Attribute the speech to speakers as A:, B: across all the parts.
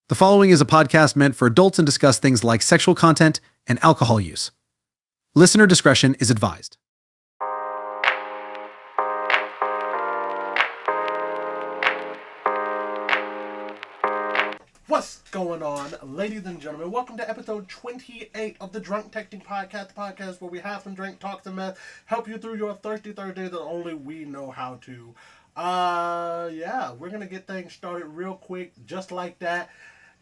A: The following is a podcast meant for adults and discuss things like sexual content and alcohol use. Listener discretion is advised.
B: What's going on, ladies and gentlemen? Welcome to episode 28 of the Drunk Texting Podcast, the podcast where we have some drink, talk some mess, help you through your thirsty Thursdays that only we know how to. We're gonna get things started real quick, just like that.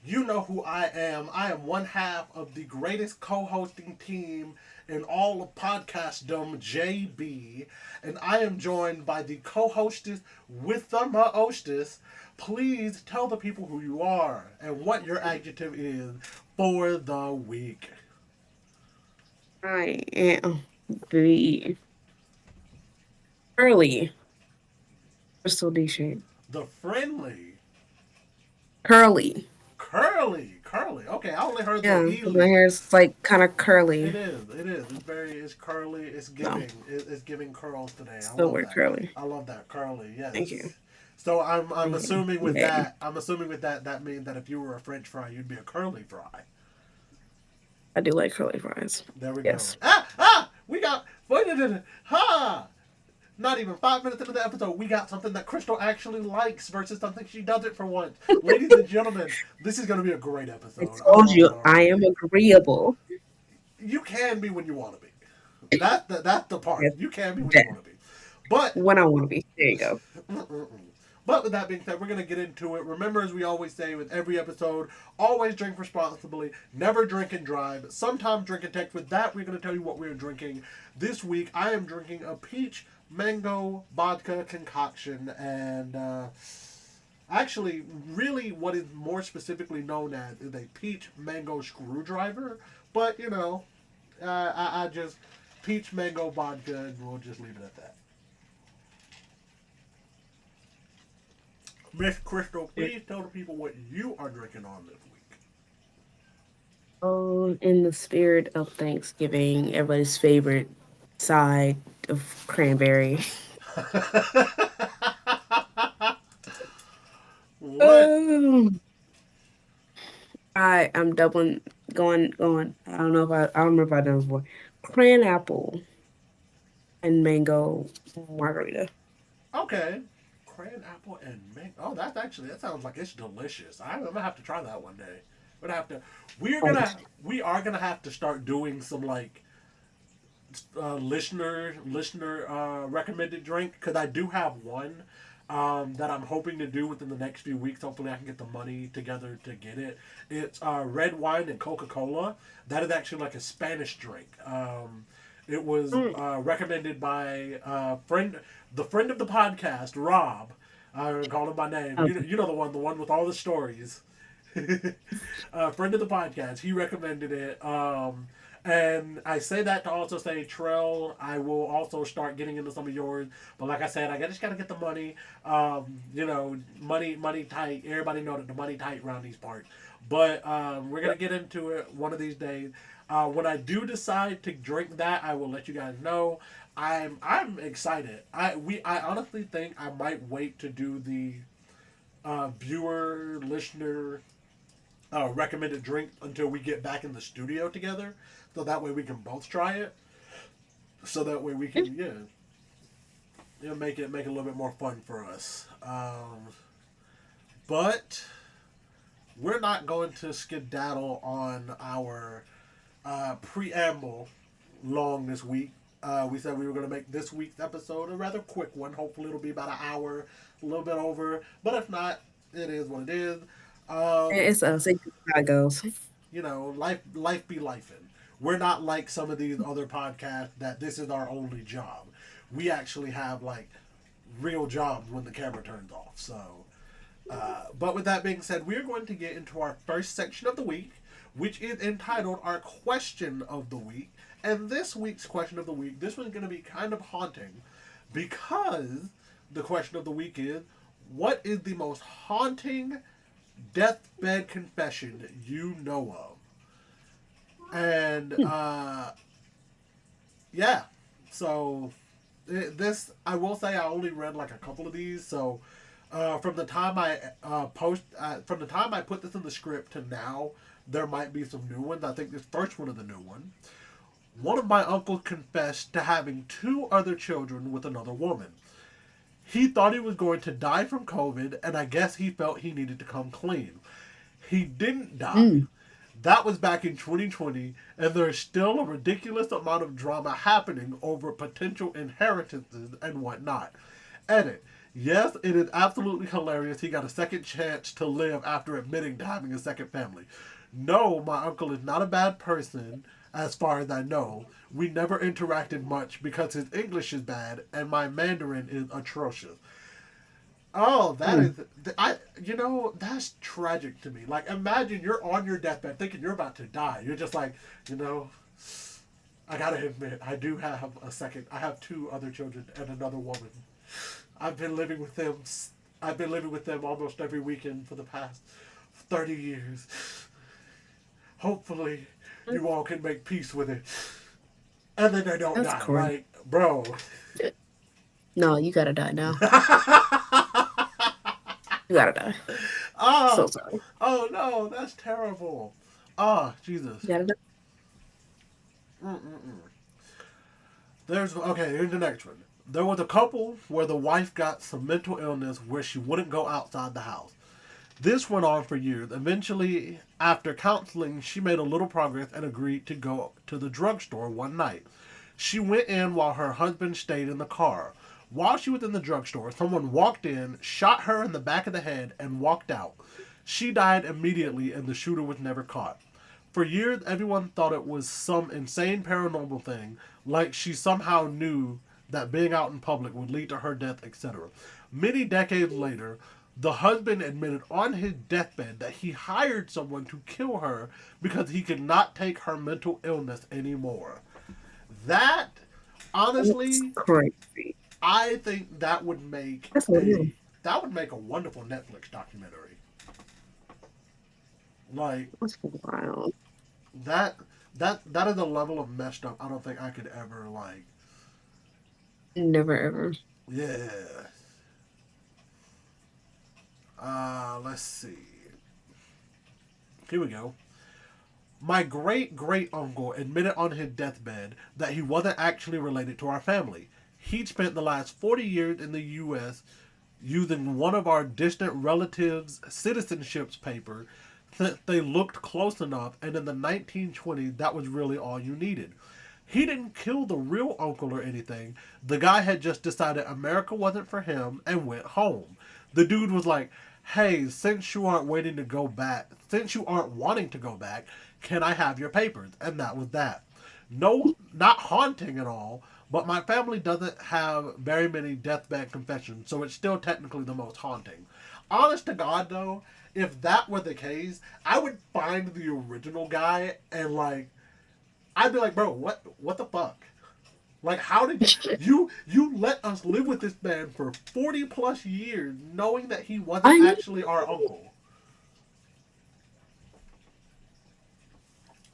B: You know who I am. I am one half of the greatest co-hosting team in all of podcastdom, JB, and I am joined by the co-hostess with the hostess. Please tell the people who you are and what your adjective is for the week.
C: I am the curly Crystal D shape.
B: The friendly.
C: Curly.
B: Curly. Okay, I only heard
C: Yeah,
B: the
C: 'cause my
B: ely.
C: hair is like kind of curly.
B: It is. It's curly. It's giving. It's giving curls today. I
C: Still
B: love
C: wear
B: that.
C: curly.
B: I love that curly. Yes.
C: Thank you.
B: So I'm assuming with
C: Yeah.
B: that. I'm assuming with that means that if you were a French fry, you'd be a curly fry.
C: I do like curly fries.
B: There we
C: Yes.
B: go. We got. Not even 5 minutes into the episode, we got something that Kristal actually likes versus something she doesn't for once. Ladies and gentlemen, this is going to be a great
C: I
B: episode.
C: told you I am agreeable.
B: You can be when you want to be. That's the part.
C: Yes.
B: You can be when you want to be. But
C: When I want to be. There you go.
B: But with that being said, we're going to get into it. Remember, as we always say with every episode, always drink responsibly, never drink and drive, sometimes drink and text. With that, we're going to tell you what we're drinking. This week, I am drinking a peach mango vodka concoction, and actually, really what is more specifically known as is a peach mango screwdriver. But, I just peach mango vodka, and we'll just leave it at that. Miss Kristal, please tell the people what you are drinking on this week.
C: Oh, in the spirit of Thanksgiving, everybody's favorite side of cranberry.
B: What?
C: I am doubling, going. I don't remember if I done before. Cran apple and mango margarita.
B: Okay. Cran apple and mango. Oh, that sounds like it's delicious. I'm gonna have to try that one day. We're gonna have to. We are gonna have to start doing some like listener recommended drink, because I do have one that I'm hoping to do within the next few weeks. Hopefully, I can get the money together to get it. It's red wine and Coca-Cola. That is actually like a Spanish drink. It was recommended by the friend of the podcast, Rob. I call him by name. You know the one with all the stories. Friend of the podcast. He recommended it. And I say that to also say, Trell, I will also start getting into some of yours. But like I said, I just got to get the money. Money tight. Everybody know that the money tight around these parts. But we're going to get into it one of these days. When I do decide to drink that, I will let you guys know. I'm excited. I honestly think I might wait to do the viewer listener recommended drink until we get back in the studio together, so that way we can both try it. So that way we can make it a little bit more fun for us. But we're not going to skedaddle on our preamble long this week. We said we were going to make this week's episode a rather quick one. Hopefully it'll be about an hour, a little bit over. But if not, it is what it is.
C: It's us. It's how it goes.
B: Life be lifing. We're not like some of these other podcasts that this is our only job. We actually have like real jobs when the camera turns off. So, but with that being said, we're going to get into our first section of the week, which is entitled our question of the week. And this week's question of the week, this one's going to be kind of haunting, because the question of the week is, what is the most haunting deathbed confession you know of? And so this, I will say, I only read like a couple of these, so From the time from the time I put this in the script to now, there might be some new ones. I think this first one is the new one. One of my uncles confessed to having two other children with another woman. He thought he was going to die from COVID, and I guess he felt he needed to come clean. He didn't die.
C: Mm.
B: That was back in 2020, and there's still a ridiculous amount of drama happening over potential inheritances and whatnot. Edit. Yes, it is absolutely hilarious he got a second chance to live after admitting to having a second family. No, my uncle is not a bad person, as far as I know. We never interacted much because his English is bad and my Mandarin is atrocious. Oh, that is
C: Mm.
B: I. You know, that's tragic to me. Like, imagine you're on your deathbed thinking you're about to die. You're just like, you know, I gotta admit, I do have a second. I have two other children and another woman. I've been living with them. I've been living with them almost every weekend for the past 30 years. Hopefully, you all can make peace with it, and then they don't
C: That's
B: die.
C: crazy.
B: Like, bro.
C: No, you gotta die now. You gotta die. So
B: Oh,
C: sorry.
B: oh no, that's terrible. Ah, Jesus.
C: You gotta die.
B: Mm-mm-mm. There's okay. Here's the next one. There was a couple where the wife got some mental illness where she wouldn't go outside the house. This went on for years. Eventually, after counseling, she made a little progress and agreed to go to the drugstore one night. She went in while her husband stayed in the car. While she was in the drugstore, someone walked in, shot her in the back of the head, and walked out. She died immediately, and the shooter was never caught. For years, everyone thought it was some insane paranormal thing, like she somehow knew that being out in public would lead to her death, etc. Many decades later, the husband admitted on his deathbed that he hired someone to kill her because he could not take her mental illness anymore. That,
C: That's
B: honestly,
C: crazy.
B: I think
C: That's real.
B: that would make a wonderful Netflix documentary. Like
C: That's wild.
B: that that is a level of messed up I don't think I could ever like.
C: Never ever.
B: Yeah. Let's see. Here we go. My great great uncle admitted on his deathbed that he wasn't actually related to our family. He'd spent the last 40 years in the U.S. using one of our distant relatives' citizenships paper since they looked close enough, and in the 1920s, that was really all you needed. He didn't kill the real uncle or anything. The guy had just decided America wasn't for him and went home. The dude was like, "Hey, since you aren't wanting to go back, can I have your papers?" And that was that. No, not haunting at all, but my family doesn't have very many deathbed confessions, so it's still technically the most haunting. Honest to God, though, if that were the case, I would find the original guy and like I'd be like, bro, what the fuck? Like, how did you let us live with this man for 40 plus years, knowing that he wasn't
C: I know.
B: actually our uncle?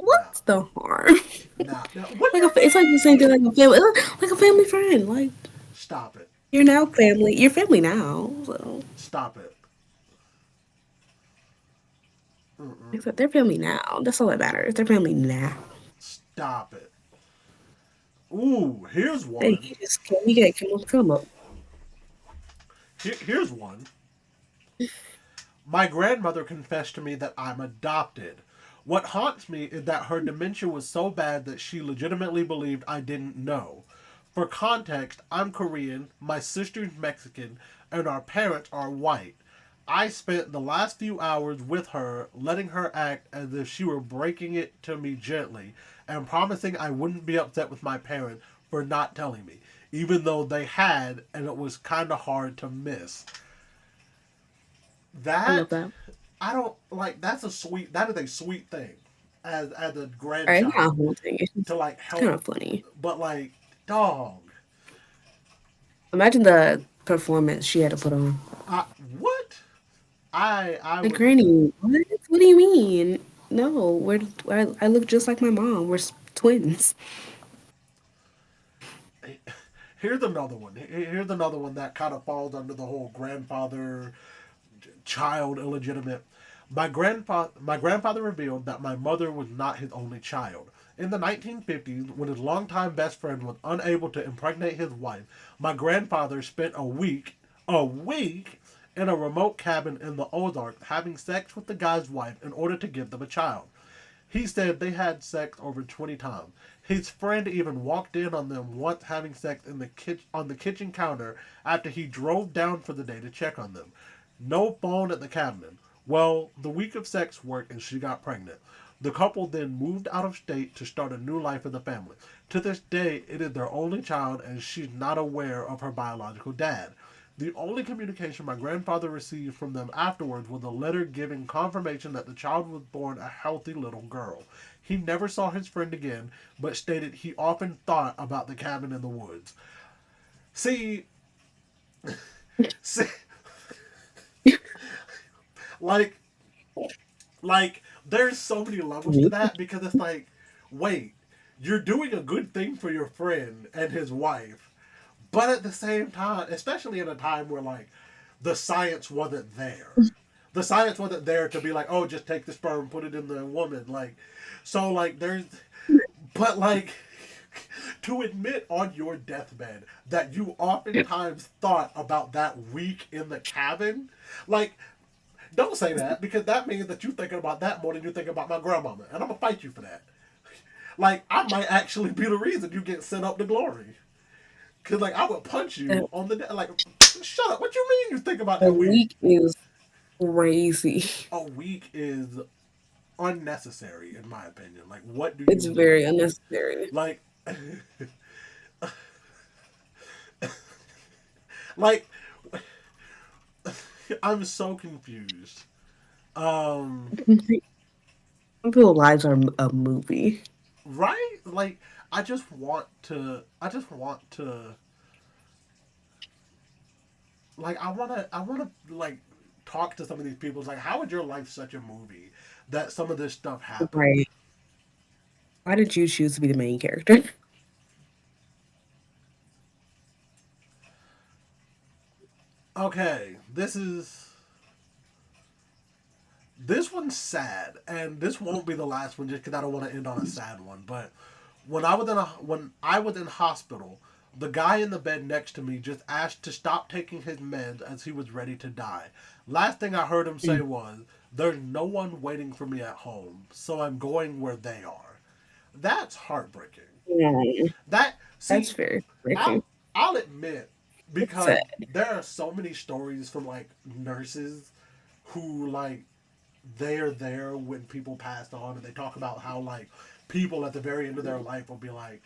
B: Nah,
C: What's the harm?
B: nah. What?
C: It's like the same thing like a family friend. Like
B: Stop it!
C: you're now family. You're family now. So
B: Stop it!
C: except they're family now. That's all that matters. They're family now.
B: Stop it! Ooh, here's
C: Hey,
B: one.
C: you get come up.
B: Here's one. My grandmother confessed to me that I'm adopted. What haunts me is that her dementia was so bad that she legitimately believed I didn't know. For context, I'm Korean, my sister's Mexican, and our parents are white. I spent the last few hours with her, letting her act as if she were breaking it to me gently, and promising I wouldn't be upset with my parents for not telling me, even though they had, and it was kind of hard to miss.
C: I love
B: That
C: that.
B: I don't like. That is a sweet thing, as a
C: All right, it's not a
B: grandchild
C: whole thing.
B: to like
C: It's kind
B: help,
C: of funny.
B: but like dog.
C: Imagine the performance she had to put on.
B: What? I
C: Like,
B: would.
C: Granny, what? What do you mean? No, I look just like my mom. Twins.
B: Here's another one. Here's another one that kind of falls under the whole grandfather child illegitimate. My grandfather revealed that my mother was not his only child. In the 1950s, when his longtime best friend was unable to impregnate his wife, my grandfather spent a week in a remote cabin in the Ozarks having sex with the guy's wife in order to give them a child. He said they had sex over 20 times. His friend even walked in on them once having sex on the kitchen counter after he drove down for the day to check on them. No phone at the cabinet. Well, the week of sex worked and she got pregnant. The couple then moved out of state to start a new life in the family. To this day, it is their only child and she's not aware of her biological dad. The only communication my grandfather received from them afterwards was a letter giving confirmation that the child was born a healthy little girl. He never saw his friend again, but stated he often thought about the cabin in the woods. See, see like, there's so many levels to that because it's like, wait, you're doing a good thing for your friend and his wife, but at the same time, especially in a time where like the science wasn't there. The science wasn't there to be like, oh, just take the sperm, put it in the woman. Like, so like there's, but like to admit on your deathbed that you oftentimes thought about that week in the cabin, like, don't say that because that means that you're thinking about that more than you think about my grandmama, and I'm gonna fight you for that. Like, I might actually be the reason you get sent up to glory. Cause like I would punch
C: A
B: you on the like, shut up. What you mean you think about
C: a
B: that week?
C: week is crazy.
B: A week is unnecessary in my opinion. Like, what do you
C: It's very
B: need?
C: unnecessary.
B: Like, like I'm so confused. Um,
C: Some people's lives are a movie.
B: right? Like, I just want to like I wanna like talk to some of these people. It's like, how is your life such a movie that some of this stuff happened?
C: Right. Why did you choose to be the main character?
B: Okay, this one's sad, and this won't be the last one just because I don't want to end on a sad one. But when I was in hospital, the guy in the bed next to me just asked to stop taking his meds as he was ready to die. Last thing I heard him say was, "There's no one waiting for me at home, so I'm going where they are." That's heartbreaking.
C: Yeah,
B: That
C: that's
B: see,
C: very breaking.
B: I'll I'll admit,
C: It's
B: because
C: sad.
B: there are so many stories from like nurses who like they're there when people passed on, and they talk about how like people at the very end of their life will be like,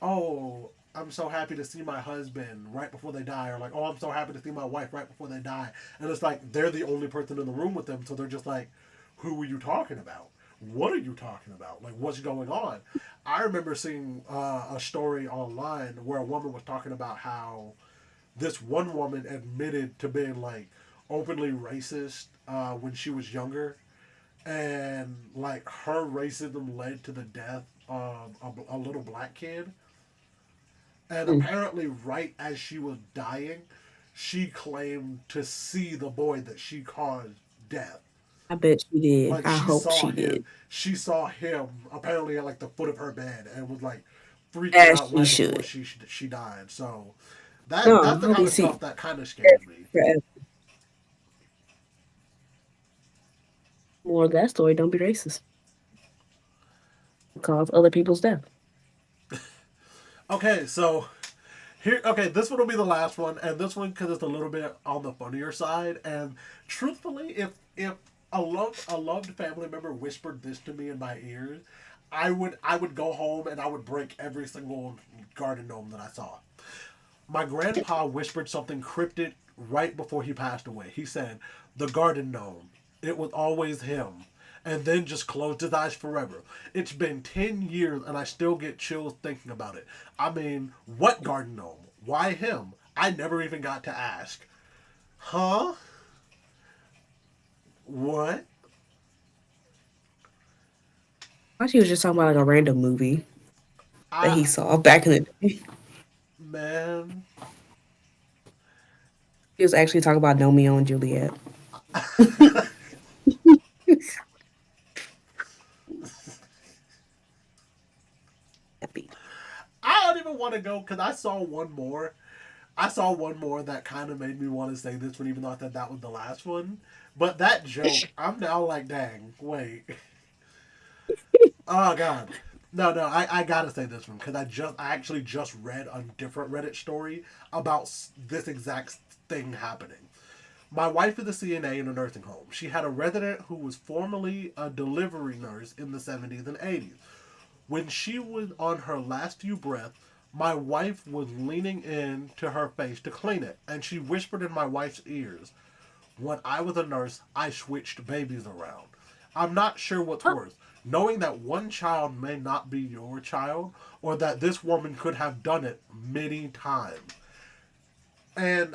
B: "Oh, I'm so happy to see my husband right before they die," or like, "Oh, I'm so happy to see my wife right before they die," and it's like they're the only person in the room with them, so they're just like, "Who were you talking about? What are you talking about? Like, what's going on?" I remember seeing a story online where a woman was talking about how this one woman admitted to being like openly racist when she was younger, and like her racism led to the death of a little black kid. And
C: Mm.
B: apparently, right as she was dying, she claimed to see the boy that she caused death.
C: I bet she did.
B: Like,
C: I
B: she
C: hope
B: saw
C: she
B: him.
C: did.
B: She saw him apparently at like the foot of her bed and was like freaking
C: As
B: out
C: she
B: right before
C: should.
B: she died. So
C: No,
B: that's the
C: I
B: kind
C: mean,
B: of
C: see,
B: stuff that kind of scares me.
C: forever. More of that story. Don't be racist. Cause other people's death.
B: Okay, so here, okay, this one will be the last one, and this one because it's a little bit on the funnier side. And truthfully, if a loved family member whispered this to me in my ears, I would go home and I would break every single garden gnome that I saw. My grandpa whispered something cryptic right before he passed away. He said, "The garden gnome. It was always him." And then just closed his eyes forever. It's been 10 years and I still get chills thinking about it. I mean, what garden gnome? Why him? I never even got to ask. Huh? What?
C: I thought she was just talking about like a random movie that he
B: I,
C: saw back in the day.
B: man.
C: He was actually talking about Romeo and Juliet. Happy.
B: I don't even want to go because I saw one more. I saw one more that kind of made me want to say this one, even though I thought that was the last one. But that joke, I'm now like, dang, wait. Oh God. No, no, I gotta say this one because I actually just read a different Reddit story about this exact thing happening. My wife is a CNA in a nursing home. She had a resident who was formerly a delivery nurse in the 70s and 80s. When she was on her last few breaths, my wife was leaning in to her face to clean it, and she whispered in my wife's ears, "When I was a nurse, I switched babies around." I'm not sure what's worse, knowing that one child may not be your child, or that this woman could have done it many times. And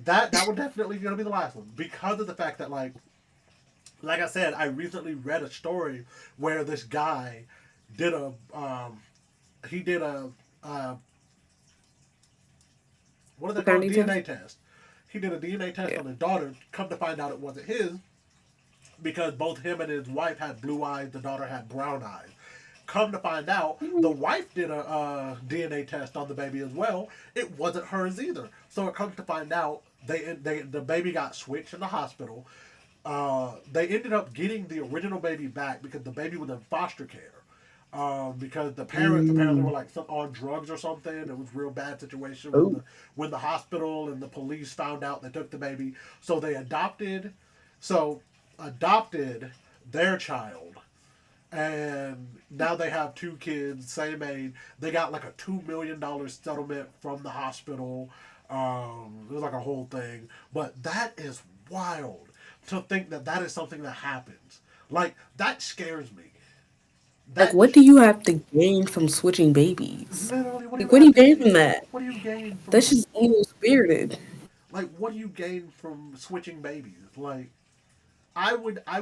B: that would definitely gonna be the last one because of the fact that like I said, I recently read a story where this guy did a he did a what are they called,
C: Paternity test?
B: DNA test. He did a DNA test
C: Yeah.
B: on his daughter. Come to find out, it wasn't his because both him and his wife had blue eyes. The daughter had brown eyes. Come to find out, the wife did a DNA test on the baby as well. It wasn't hers either. So it comes to find out, the baby got switched in the hospital. They ended up getting the original baby back because the baby was in foster care. Because the parents apparently were
C: Mm.
B: like on drugs or something. It was a real bad situation when
C: Oh,
B: the hospital and the police found out. They took the baby, so so adopted their child, and now they have two kids, same age. They got like a $2 million settlement from the hospital. It was like a whole thing, but that is wild to think that that is something that happens. Like that scares me.
C: like,
B: That
C: what do you have to gain from switching babies?
B: literally, what do you
C: Like, what do
B: have
C: you
B: to
C: gain
B: gain?
C: from that?
B: What do you gain
C: That's
B: from
C: just evil spirited.
B: what do you gain from switching babies? Like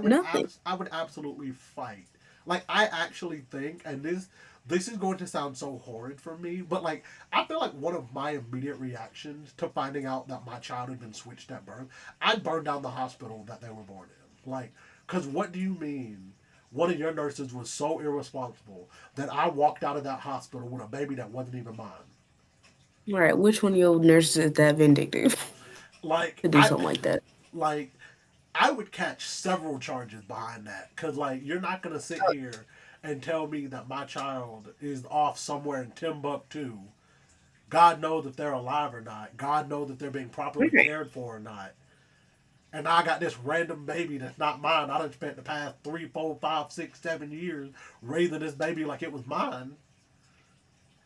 C: Nothing.
B: I would absolutely fight. Like I actually think, and this is going to sound so horrid for me, but like I feel like one of my immediate reactions to finding out that my child had been switched at birth, I'd burn down the hospital that they were born in. Like, cause what do you mean? One of your nurses was so irresponsible that I walked out of that hospital with a baby that wasn't even mine.
C: All right, which one of your nurses is that vindictive
B: Like
C: to do
B: I
C: something like that?
B: like I would catch several charges behind that because, like, you're not gonna sit here and tell me that my child is off somewhere in Timbuktu. God knows if they're alive or not. God knows if they're being properly
C: Okay.
B: cared for or not. And I got this random baby that's not mine. I done spent the past 3, 4, 5, 6, 7 years raising this baby like it was mine.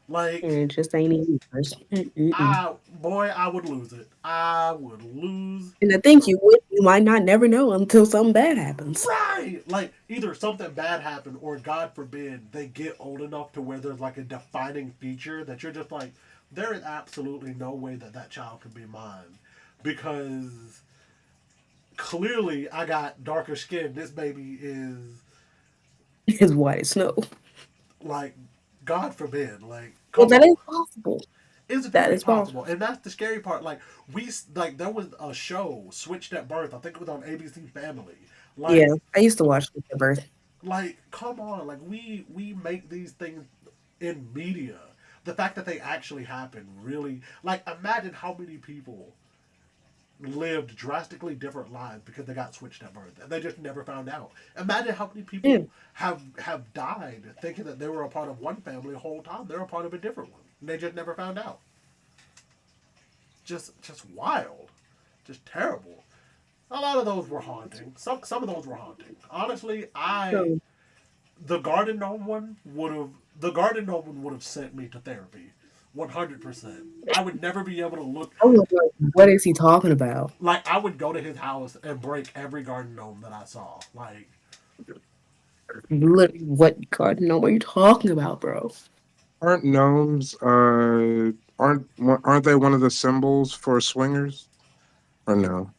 C: And
B: Like,
C: it just ain't even yours. Mm-mm-mm.
B: I would lose it. I would lose.
C: And I think you might not never know until something bad happens.
B: Right. Like either something bad happened or God forbid they get old enough to where there's like a defining feature that you're just like, there is absolutely no way that that child could be mine because clearly I got darker skin. This baby is
C: It's white as snow.
B: like, God forbid, like,
C: Well,
B: come
C: that is
B: on.
C: possible.
B: It's
C: That
B: very
C: is
B: possible,
C: possible.
B: and that's the scary part. Like there was a show switched at birth. I think it was on ABC Family.
C: Yeah,
B: Like
C: I used to watch the birth.
B: come on, like we make these things in media. The fact that they actually happen really, like, imagine how many people lived drastically different lives because they got switched at birth and they just never found out. Imagine how many
C: Yeah.
B: people have died thinking that they were a part of one family the whole time they're a part of a different one and they just never found out. Just wild, just terrible. A lot of those were haunting. Some of those were haunting. Honestly, I
C: So
B: the garden gnome one would have sent me to therapy, 100%. I would never be able to look.
C: I was like, what is he talking about?
B: Like I would go to his house and break every garden gnome that I saw. Like
C: Literally, what garden? No, what are you talking about, bro?
D: Aren't gnomes aren't they one of the symbols for swingers? Or no?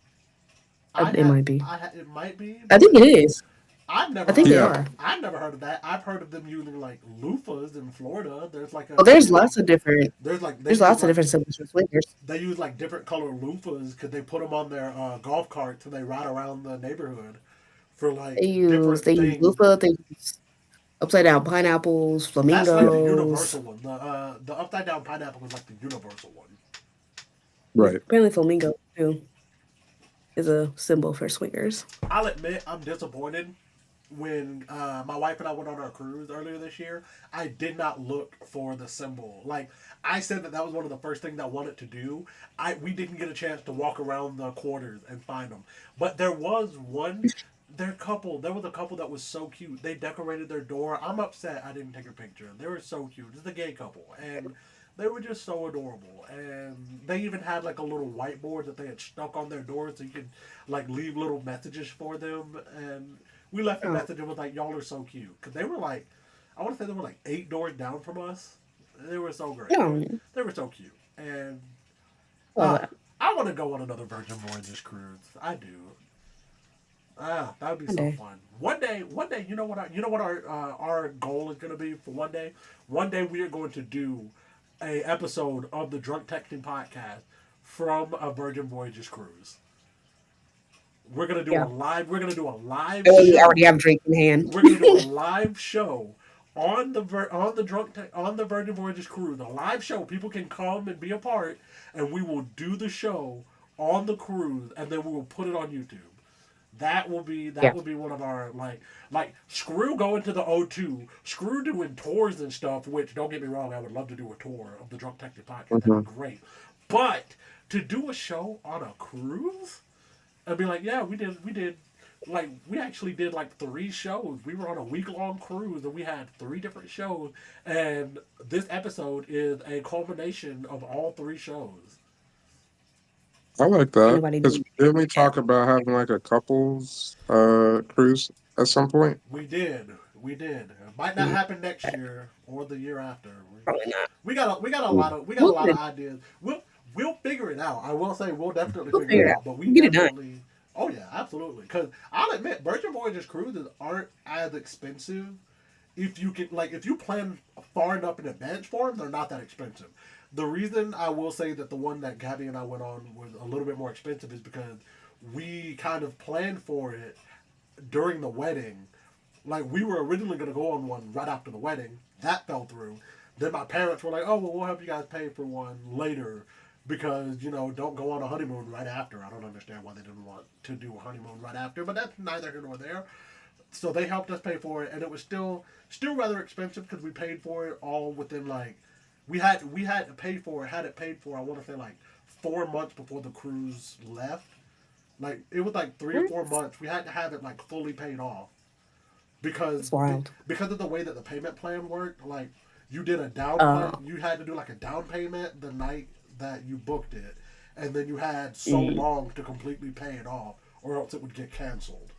C: It might be.
B: it might be,
C: I think
B: but
C: it is.
B: I've
C: I
B: never
C: think
B: heard
C: they
B: of
D: Yeah.
C: are.
B: I've never heard of that. I've heard of them using like loofahs in Florida. There's like
C: Oh,
B: a you know there's
C: there's lots of different symbols for swingers.
B: they use like different color loofahs because they put them on their golf carts and they ride around the neighborhood for like different
C: They use
B: things.
C: loofah, they use upside down pineapples,
B: That's like the
C: flamingos.
B: universal one. The upside down pineapple is like the universal one.
C: Yeah,
D: Right.
C: apparently flamingo too is a symbol for swingers.
B: I'll admit I'm disappointed when my wife and I went on our cruise earlier this year. I did not look for the symbol. Like I said that was one of the first things I wanted to do. We didn't get a chance to walk around the quarters and find them, but there was one. There was a couple that was so cute. They decorated their door. I'm upset I didn't take a picture. They were so cute. It's a gay couple, and they were just so adorable. And they even had like a little whiteboard that they had stuck on their door so you could like leave little messages for them. And we left a
C: Oh,
B: message and was like, "Y'all are so cute," because they were like, I want to say they were like 8 doors down from us. They were so great.
C: yeah,
B: They were so cute, and
C: love
B: uh,
C: that.
B: I want to go on another Virgin Voyages cruise. I do. That would be
C: One
B: so
C: day.
B: fun. One day, you know what our goal is going to be for one day. One day we are going to do a episode of the Drunk Texting podcast from a Virgin Voyages cruise. We're gonna do a
C: Yeah.
B: live. We're gonna do a live
C: And we already
B: show.
C: have drink in hand.
B: We're gonna do a live show on the on the Virgin Voyages cruise. A live show. People can come and be a part, and we will do the show on the cruise, and then we will put it on YouTube. That
C: Yeah.
B: will be one of our like screw going to the O2, screw doing tours and stuff. Which don't get me wrong, I would love to do a tour of the Drunk Texting podcast. That'd
D: Hmm.
B: be great. But to do a show on a cruise and be like, yeah, we did like we actually did like 3 shows. We were on a week-long cruise and we had 3 different shows, and this episode is a culmination of all 3 shows.
D: I like
C: Ain't
D: that.
C: nobody
D: Because
C: doing
D: didn't we
C: that.
D: talk about having like a couples cruise at some point?
B: We did. We did. It might not happen next year or the year after.
C: Probably not.
B: We got a
C: We'll
B: lot
C: get
B: of
C: it.
B: ideas. We'll figure it out. I will say we'll definitely
C: We'll
B: figure
C: figure
B: it
C: it
B: out.
C: out.
B: But we
C: We'll get it done.
B: definitely. Oh yeah, absolutely. Because I'll admit, Virgin Voyages cruises aren't as expensive if you can if you plan far enough in advance for them. They're not that expensive. The reason I will say that the one that Gabby and I went on was a little bit more expensive is because we kind of planned for it during the wedding. Like we were originally going to go on one right after the wedding. That fell through. Then my parents were like, "Oh well, we'll help you guys pay for one later because don't go on a honeymoon right after." I don't understand why they didn't want to do a honeymoon right after, but that's neither here nor there. So they helped us pay for it, and it was still rather expensive because we paid for it all within like we had to pay for it had it paid for. I want to say like 4 months before the cruise left. Like it was like 3 or 4 months. We had to have it like fully paid off because
C: It's wild.
B: because of the way that the payment plan worked. Like you did a down
C: Uh,
B: plan, you had to do like a down payment the night that you booked it, and then you had so
C: mm,
B: long to completely pay it off, or else it would get canceled.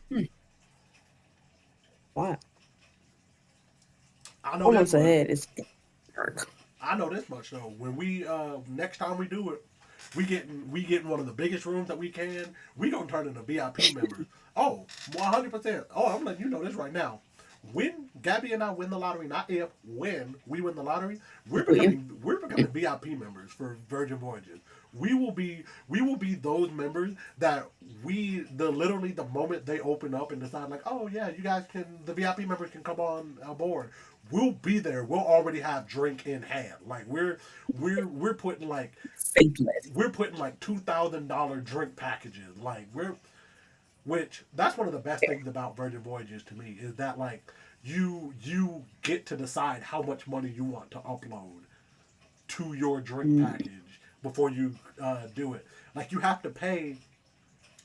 C: wow.
B: I know this
C: 4 months
B: much.
C: ahead is dark.
B: I know this much though. When we next time we do it, we get in one of the biggest rooms that we can. We gonna turn into VIP members. Oh, 100%. Oh, I'm letting you know this right now. When Gabby and I win the lottery, not if, when we win the lottery,
C: When?
B: we're becoming VIP members for Virgin Voyages. We will be those members that literally the moment they open up and decide like, oh yeah, you guys can, the VIP members can come on board. We'll be there. We'll already have drink in hand. Like we're putting like
C: Faithless.
B: $2,000 drink packages. Like which that's one of the best things about Virgin Voyages to me is that like you get to decide how much money you want to upload to your drink
C: Mm,
B: package before you do it. Like you have to pay.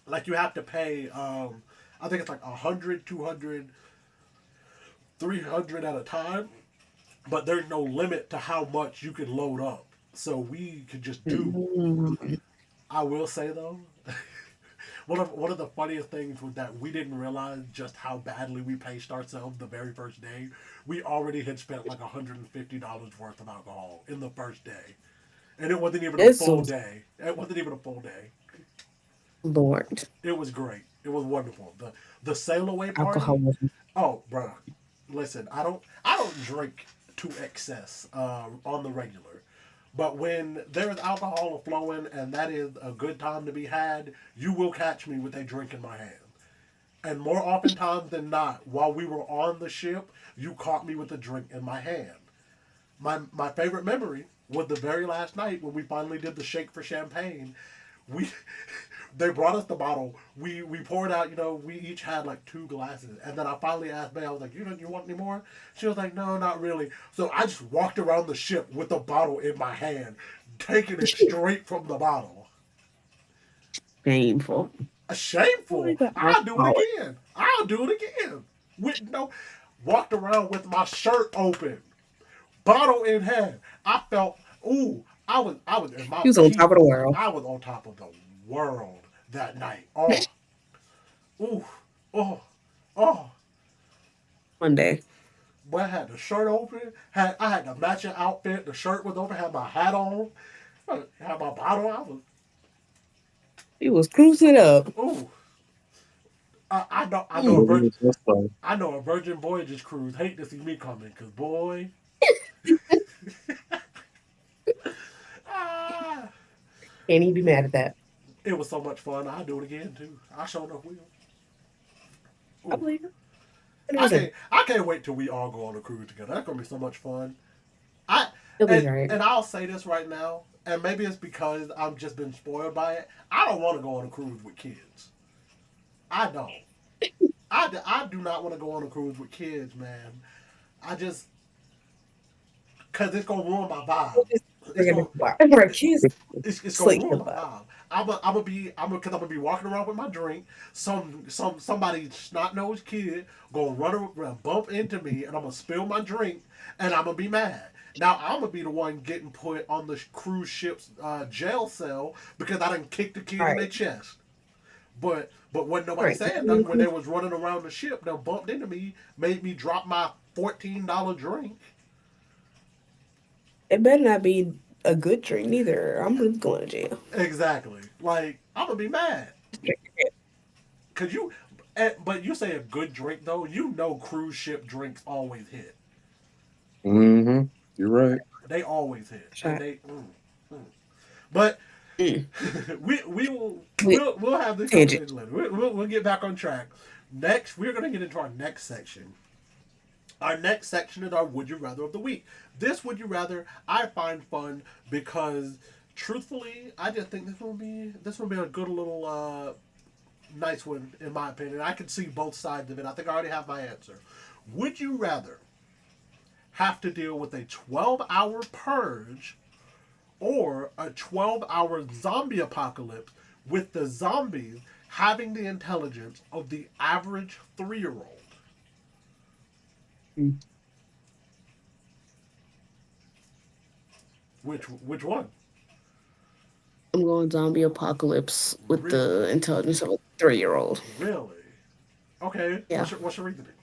B: Like you have to pay. I think it's like 100, 200, 300 at a time, but there's no limit to how much you can load up. So we could just do.
C: mm,
B: I will say though, one of the funniest things was that we didn't realize just how badly we paced ourselves the very first day. We already had spent like $150 worth of alcohol in the first day, and it wasn't even a
C: This
B: full
C: was
B: day. It wasn't even a full day.
C: Lord.
B: It was great. It was wonderful. The sail away party.
C: Alcoholism.
B: Oh, bro, listen, I don't drink to excess on the regular. But when there is alcohol flowing and that is a good time to be had, you will catch me with a drink in my hand. And more oftentimes than not, while we were on the ship, you caught me with a drink in my hand. My favorite memory was the very last night when we finally did the shake for champagne. We they brought us the bottle. We poured out. We each had like two glasses, and then I finally asked Bay. I was like, you want any more? She was like, no, not really. So I just walked around the ship with the bottle in my hand, taking it straight from the bottle.
C: Shameful.
B: Shameful.
C: Like an
B: I'll do it
C: alcoholic.
B: again. I'll do it again. With no, walked around with my shirt open, bottle in hand. I felt, ooh, I was in my
C: He was on
B: peak.
C: top of the world.
B: I was on top of the world that night. Oh, ooh, oh, oh.
C: One day.
B: Boy, I had the shirt open. I had the matching outfit. The shirt was open. Had my hat on. Had my bottle. I was,
C: He was cruising up.
B: ooh. I know a
C: Mm.
B: virgin.
D: That's fine.
B: I know a Virgin Voyages cruise hate to see me coming, cause boy, ah,
C: Can't even be mad at that.
B: it was so much fun. I'll do it again too. I sure enough will.
C: I
B: Ooh,
C: believe it.
B: I
C: 100%.
B: can't. I can't wait till we all go on a cruise together. That's gonna be so much fun. I
C: It'll be
B: and
C: alright.
B: and I'll say this right now, and maybe it's because I've just been spoiled by it. I don't want to go on a cruise with kids. I don't. I do not want to go on a cruise with kids, man. I just because it's gonna ruin my vibe. It's
C: We're
B: gonna
C: gonna watch. Our kids
B: it's gonna
C: sleep
B: ruin my
C: about.
B: vibe. I'm gonna be walking around with my drink. Somebody snot nosed kid gonna run around, bump into me, and I'm gonna spill my drink, and I'm gonna be mad. Now I'm gonna be the one getting put on the cruise ship's jail cell because I didn't kick the kid in
C: Right.
B: their chest. But wasn't nobody
C: Right.
B: saying nothing when they was running around the ship. They bumped into me, made me drop my $14 drink.
C: It better not be a good drink neither. I'm really going to jail.
B: Exactly. Like I'm gonna be mad. Cause you, but you say a good drink though. You know, cruise ship drinks always hit.
D: Mm-hmm. You're right.
B: They always hit, and
C: Shot.
B: they. Mm. But
C: Mm.
B: we will
C: We
B: we'll have this
C: tangent.
B: conversation later. We'll get back on track. Next, we're gonna get into our next section. Our next section is our Would You Rather of the week. This Would You Rather I find fun because, truthfully, I just think this will be a good little nice one in my opinion. I can see both sides of it. I think I already have my answer. Would you rather have to deal with a 12-hour purge or a 12-hour zombie apocalypse with the zombies having the intelligence of the average 3-year-old?
C: Mm.
B: Which one?
C: I'm going zombie apocalypse with
B: Really?
C: the intelligence of a 3-year-old.
B: Really? Okay.
C: Yeah.
B: What's your reasoning?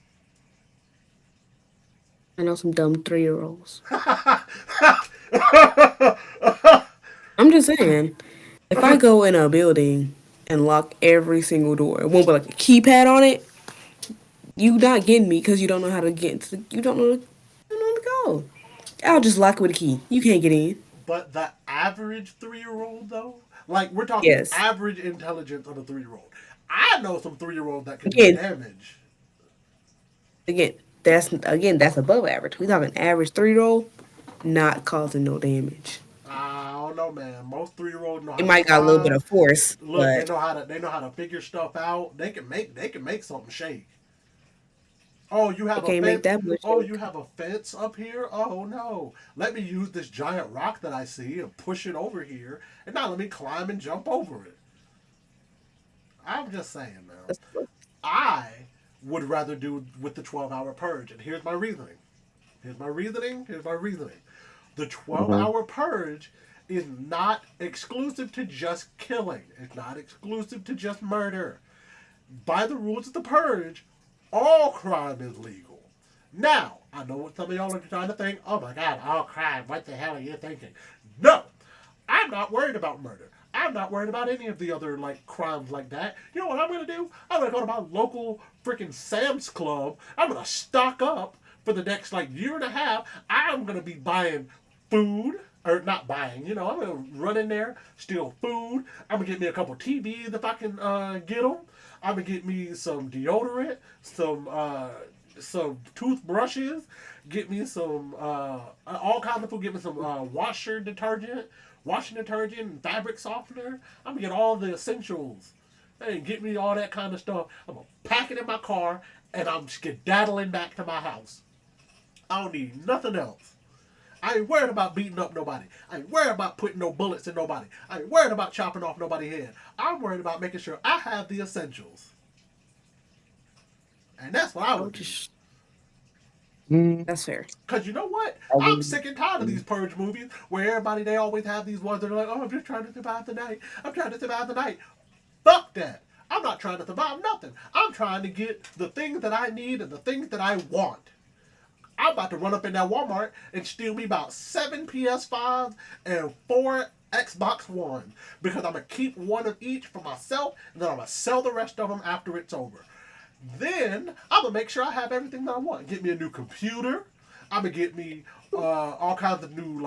C: I know some dumb 3-year-olds. I'm just saying, if I go in a building and lock every single door, it won't be like a keypad on it. You not getting me because you don't know how to get into you don't know how to go. I'll just lock it with a key. You can't get in.
B: But the average 3-year-old though, like we're talking
C: Yes.
B: average intelligence of a 3-year-old. I know some 3-year-old that can do
C: Again,
B: damage.
C: again, that's above average. We talking average 3-year-old, not causing no damage.
B: I don't know, man. Most 3-year-olds know how
C: It
B: to
C: might got a little bit
B: climb.
C: of force,
B: Look, they
C: but
B: know how to they know how to figure stuff out. They can make something shake. Oh, you
C: they
B: have a
C: can't make
B: fence.
C: that much.
B: Oh, you have a fence up here. Oh no! Let me use this giant rock that I see and push it over here, and now let me climb and jump over it. I'm just saying, man. I would rather do with the 12-hour purge, and here's my reasoning. Here's my reasoning. Here's my reasoning. The 12
D: Mm-hmm.
B: hour purge is not exclusive to just killing. It's not exclusive to just murder. By the rules of the purge, all crime is legal. Now, I know what some of y'all are trying to think. Oh my God, all crime. What the hell are you thinking? No, I'm not worried about murder. I'm not worried about any of the other like crimes like that. You know what I'm gonna do? I'm gonna go to my local freaking Sam's Club. I'm gonna stock up for the next like year and a half. I'm gonna be buying food. Or not buying, I'm gonna run in there, steal food. I'm gonna get me a couple TVs if I can get them. I'm gonna get me some deodorant, some toothbrushes, get me some all kinds of food. Get me some washing detergent, and fabric softener. I'm gonna get all the essentials. Hey, get me all that kind of stuff. I'm gonna pack it in my car, and I'm skedaddling back to my house. I don't need nothing else. I ain't worried about beating up nobody. I ain't worried about putting no bullets in nobody. I ain't worried about chopping off nobody's head. I'm worried about making sure I have the essentials. And that's what I would do.
C: That's fair.
B: Because you know what? I'm sick and tired of these Purge movies where everybody, they always have these ones that are like, oh, I'm just trying to survive the night. I'm trying to survive the night. Fuck that. I'm not trying to survive nothing. I'm trying to get the things that I need and the things that I want. I'm about to run up in that Walmart and steal me about 7 PS5s and 4 Xbox One. Because I'm going to keep one of each for myself, and then I'm going to sell the rest of them after it's over. Then I'm going to make sure I have everything that I want. Get me a new computer. I'm going to get me all kinds of new,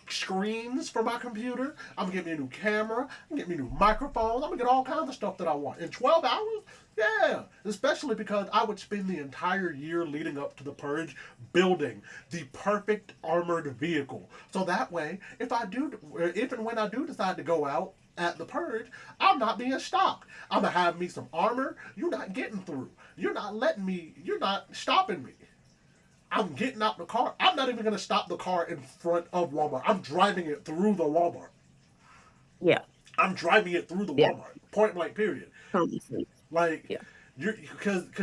B: screens for my computer. I'm going to get me a new camera. I'm going to get me new microphones. I'm going to get all kinds of stuff that I want. In 12 hours? Yeah. Especially because I would spend the entire year leading up to the Purge building the perfect armored vehicle. So that way, if and when I do decide to go out at the Purge, I'm not being stopped. I'm going to have me some armor. You're not getting through. You're not stopping me. I'm getting out the car. I'm not even going to stop the car in front of Walmart. I'm driving it through the Walmart.
C: Yeah.
B: I'm driving it through the Walmart. Point blank, period. Because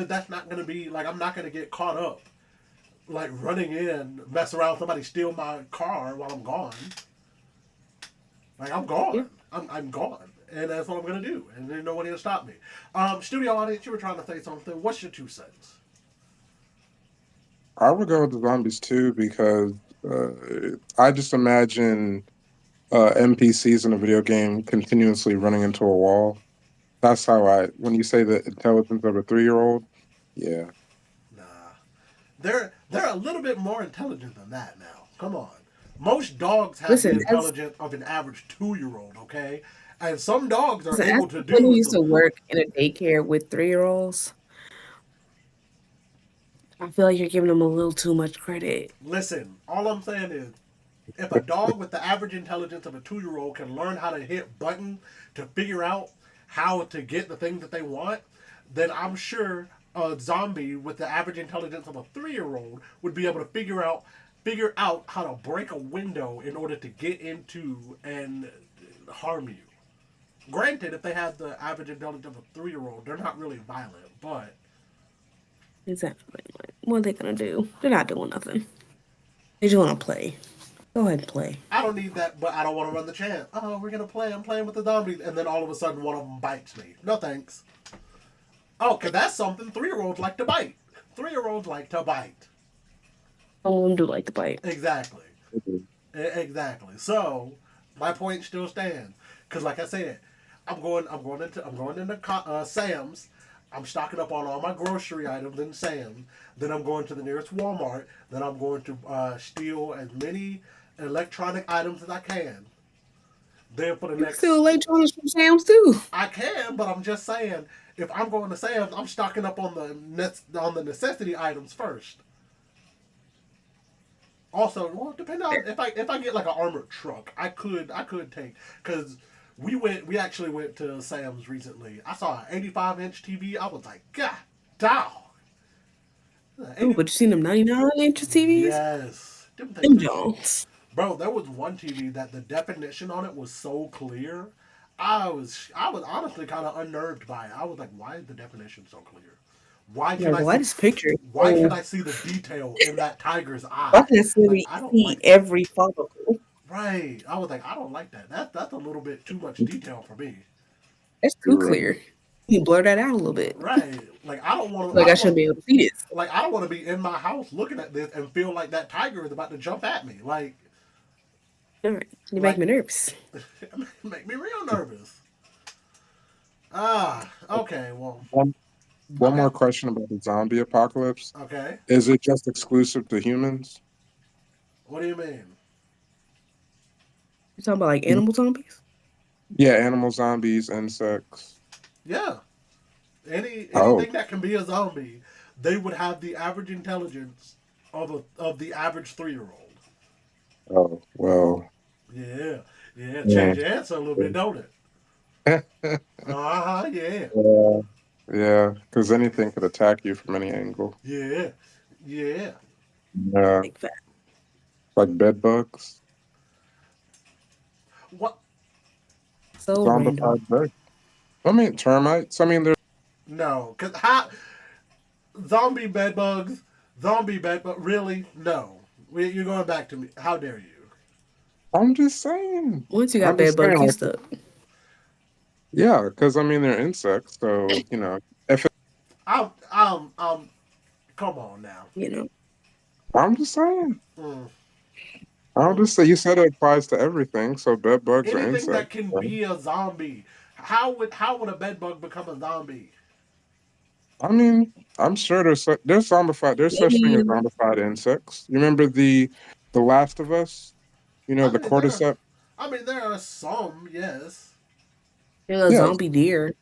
B: that's not going to be, I'm not going to get caught up, running in, mess around, somebody steal my car while I'm gone. I'm gone. Yeah. I'm gone. And that's what I'm going to do. And there's nobody to stop me. Studio audience, you were trying to say something. What's your 2 cents?
D: I would go with the zombies too because I just imagine NPCs in a video game continuously running into a wall. That's how when you say the intelligence of a 3-year-old, yeah.
B: Nah. They're a little bit more intelligent than that now. Come on. Most dogs have the intelligence of an average 2-year-old, okay? And some dogs are able to do.
C: When we used to work in a daycare with 3-year-olds, I feel like you're giving them a little too much credit.
B: Listen, all I'm saying is, if a dog with the average intelligence of a 2-year-old can learn how to hit buttons to figure out how to get the things that they want, then I'm sure a zombie with the average intelligence of a 3-year-old would be able to figure out how to break a window in order to get into and harm you. Granted, if they have the average intelligence of a 3-year-old, they're not really violent, but...
C: Exactly. What are they going to do? They're not doing nothing. They just want to play. Go ahead and play.
B: I don't need that, but I don't want to run the chance. Oh, we're going to play. I'm playing with the zombies. And then all of a sudden, one of them bites me. No thanks. Oh, because that's something 3-year-olds like to bite. 3-year-olds like to bite.
C: Some of them do like to bite.
B: Exactly. Exactly. So, my point still stands. Because like I said, I'm going into Sam's. I'm stocking up on all my grocery items in Sam's. Then I'm going to the nearest Walmart. Then I'm going to steal as many electronic items as I can. Then for the next...
C: steal electronics from Sam's too.
B: I can, but I'm just saying, if I'm going to Sam's, I'm stocking up on the necessity items first. Also, well, depending on if I get like an armored truck, I could take, because we actually went to Sam's recently. I saw an 85-inch TV. I was like, God, dog.
C: Ooh, but you seen them 99-inch TVs?
B: Yes.
C: Them Jones.
B: Bro, there was one TV that the definition on it was so clear. I was honestly kind of unnerved by it. I was like, why is the definition so clear? Why can I see the detail in that tiger's eye?
C: I can see every follicle.
B: Right. I was like, I don't like that. That's a little bit too much detail for me.
C: It's too clear. You blur that out a little bit.
B: Right. I don't want to...
C: I shouldn't be able to see this.
B: I don't want to be in my house looking at this and feel like that tiger is about to jump at me.
C: All right, you make
B: Like,
C: me nervous.
B: make me real nervous. Ah, okay, well,
D: One, one
B: okay,
D: more question about the zombie apocalypse.
B: okay.
D: Is it just exclusive to humans?
B: What do you mean?
C: You talking about like animal zombies?
D: Yeah, animal zombies, insects.
B: Yeah,
D: Oh,
B: anything that can be a zombie, they would have the average intelligence of the average 3-year-old.
D: oh, well.
B: Yeah, yeah.
D: Yeah.
B: Change your answer a little bit, don't it? Uh huh. Yeah,
D: Yeah, yeah, because anything could attack you from any angle.
B: yeah, yeah.
D: Yeah,
C: Big fat.
D: like bed bugs,
B: What?
C: So random.
D: zombified bed. I mean, termites. I mean, they're.
B: No, cause how zombie bed bugs, zombie bed bug. Really? No. You're going back to me. How dare you?
D: I'm just saying.
C: Once you got
D: I'm
C: bed
D: just saying.
C: bugs, you
D: Like,
C: stuck.
D: yeah, because I mean, they're insects. So if
B: I'm. Come on now.
C: You know,
D: I'm just saying.
B: Mm,
D: I'll
B: mm.
D: just say you said it applies to everything. So bed bugs are
B: Anything that
D: insects.
B: can
D: Right?
B: be a zombie. How would a bed bug become a zombie?
D: I mean, I'm sure there's zombified. There's such thing as
C: maybe
D: zombified insects. You remember the Last of Us?
B: I
D: The
B: mean there.
D: cordyceps.
B: I mean there are some. Yes.
C: there's a
D: Yeah,
C: zombie deer.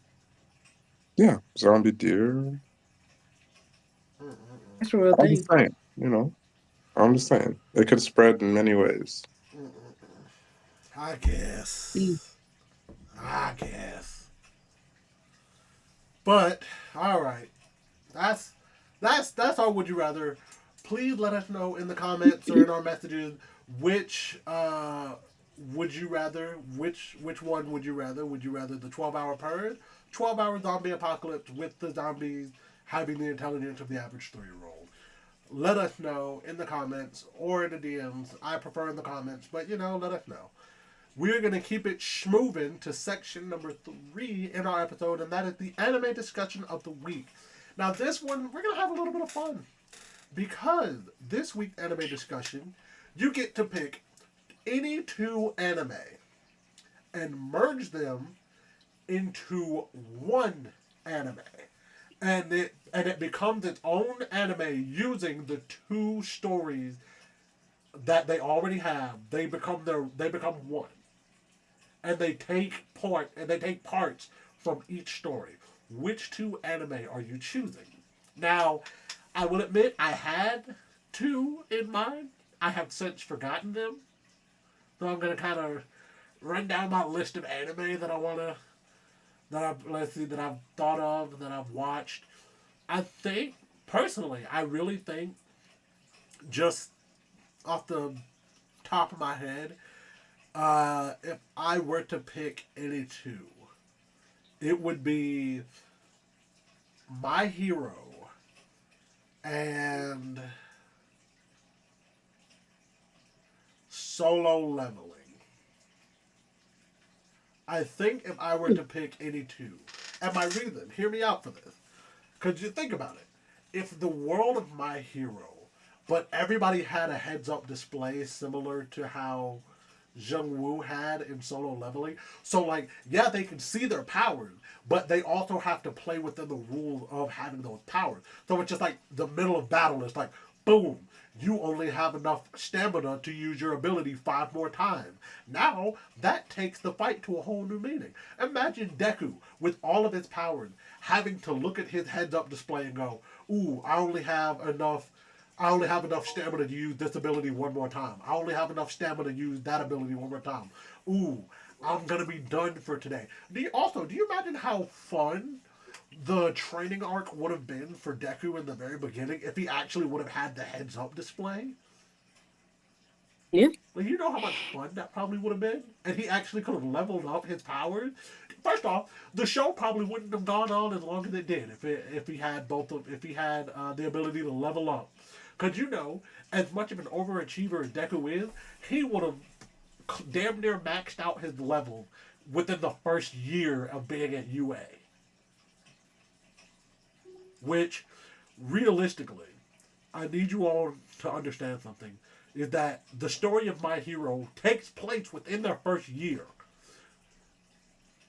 D: yeah, zombie deer.
B: Mm-mm-mm.
C: That's a real
D: I'm just
C: thing.
D: saying. I'm just saying it could spread in many ways.
B: I
C: Mm.
B: guess. I guess. But all right. That's that's our would you rather. Please let us know in the comments or in our messages which would you rather which one would you rather? Would you rather the 12-hour purge, 12-hour zombie apocalypse with the zombies having the intelligence of the average 3-year-old? Let us know in the comments or in the DMs. I prefer in the comments, but let us know. We're going to keep it schmoving to section number 3 in our episode, and that is the anime discussion of the week. Now, this one, we're going to have a little bit of fun because this week's anime discussion, you get to pick any two anime and merge them into one anime. And it becomes its own anime using the two stories that they already have. They become one. And they take parts from each story. Which two anime are you choosing? Now, I will admit I had two in mind. I have since forgotten them. So I'm gonna kind of run down my list of anime that I wanna that I've thought of, that I've watched. I think personally, I really think just off the top of my head, if I were to pick any two, it would be My Hero and Solo Leveling. I think if I were to pick any two, and my reason, hear me out for this, because you think about it, if the world of My Hero, but everybody had a heads up display similar to how Jung Woo had in Solo Leveling. So, like, yeah, they can see their powers, but they also have to play within the rules of having those powers. So it's just like the middle of battle is like, boom, you only have enough stamina to use your ability 5 more times. Now, that takes the fight to a whole new meaning. Imagine Deku, with all of his powers, having to look at his heads up display and go, ooh, I only have enough stamina to use this ability 1 more time. I only have enough stamina to use that ability 1 more time. Ooh, I'm gonna be done for today. Do you imagine how fun the training arc would have been for Deku in the very beginning if he actually would have had the heads up display?
C: Yeah.
B: Like, you know how much fun that probably would have been? And he actually could have leveled up his powers. First off, the show probably wouldn't have gone on as long as it did if he had the ability to level up. Because as much of an overachiever as Deku is, he would have damn near maxed out his level within the first year of being at UA. Which, realistically, I need you all to understand something. is that the story of My Hero takes place within their first year.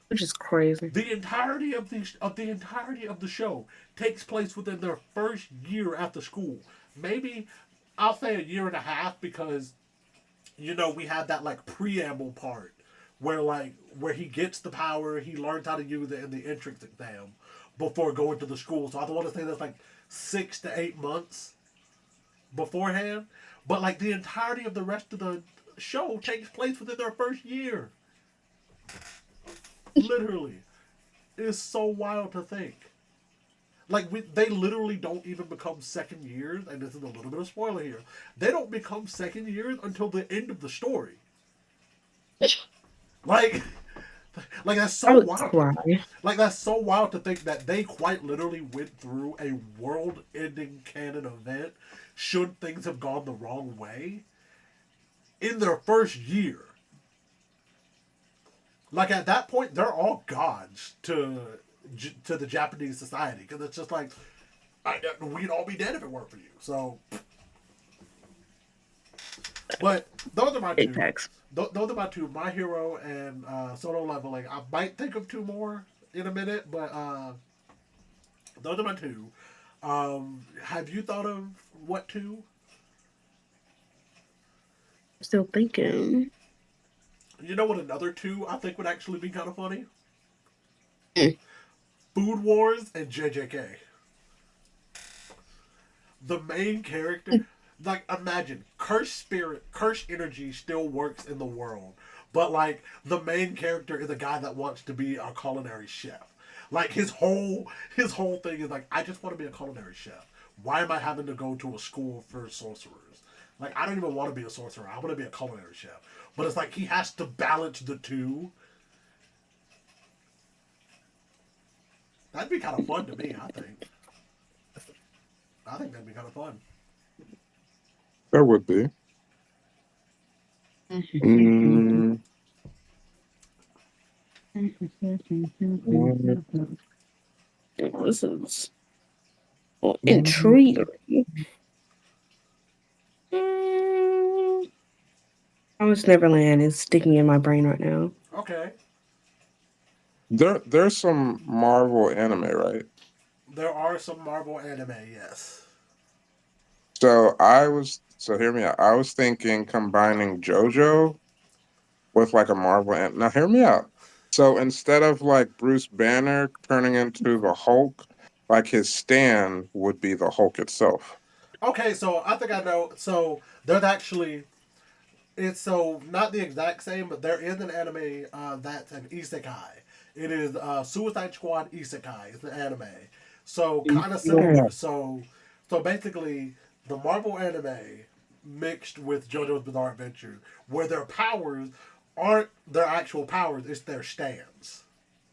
C: which is crazy.
B: The entirety of the show takes place within their first year after school. Maybe I'll say a year and a half because we had that like preamble part where he gets the power, he learns how to use it in the entrance exam before going to the school. So I want to say that's like 6 to 8 months beforehand. But like the entirety of the rest of the show takes place within their first year. Literally. It's so wild to think. Like they literally don't even become second years, and this is a little bit of spoiler here. They don't become second years until the end of the story. Like, like that's
C: I
B: so
C: would
B: wild.
C: cry.
B: Like that's so wild to think that they quite literally went through a world-ending canon event. Should things have gone the wrong way in their first year? Like at that point, they're all gods to the Japanese society because it's just like we'd all be dead if it weren't for you. So, but those are my two.
C: Apex.
B: Those are my two. My Hero and Solo Leveling. I might think of two more in a minute, but those are my two. Have you thought of what two?
C: I'm still thinking.
B: You know what another two I think would actually be kind of funny?
C: Mm.
B: Food Wars and JJK. The main character, like imagine cursed spirit, cursed energy still works in the world, but like the main character is a guy that wants to be a culinary chef. Like his whole thing is like, I just want to be a culinary chef. Why am I having to go to a school for sorcerers? Like I don't even want to be a sorcerer. I want to be a culinary chef. But it's like he has to balance the two. That'd be kind of fun to me, I think. I think that'd be kind of fun.
D: There would be. Mm,
C: This is intriguing. Promise Neverland is sticking in my brain right now.
B: Okay.
D: there's some Marvel anime, right?
B: There are some Marvel anime, yes.
D: So hear me out. I was thinking combining JoJo with like a Marvel anime. Now hear me out. So instead of like Bruce Banner turning into the Hulk, like his stand would be the Hulk itself.
B: Okay, so I think I know. So there's actually it's so not the exact same, but there is an anime that's an isekai. It is Suicide Squad Isekai. It's an anime. So kind of
D: Yeah.
B: similar. So basically, the Marvel anime mixed with JoJo's Bizarre Adventure, where their powers aren't their actual powers; it's their stands.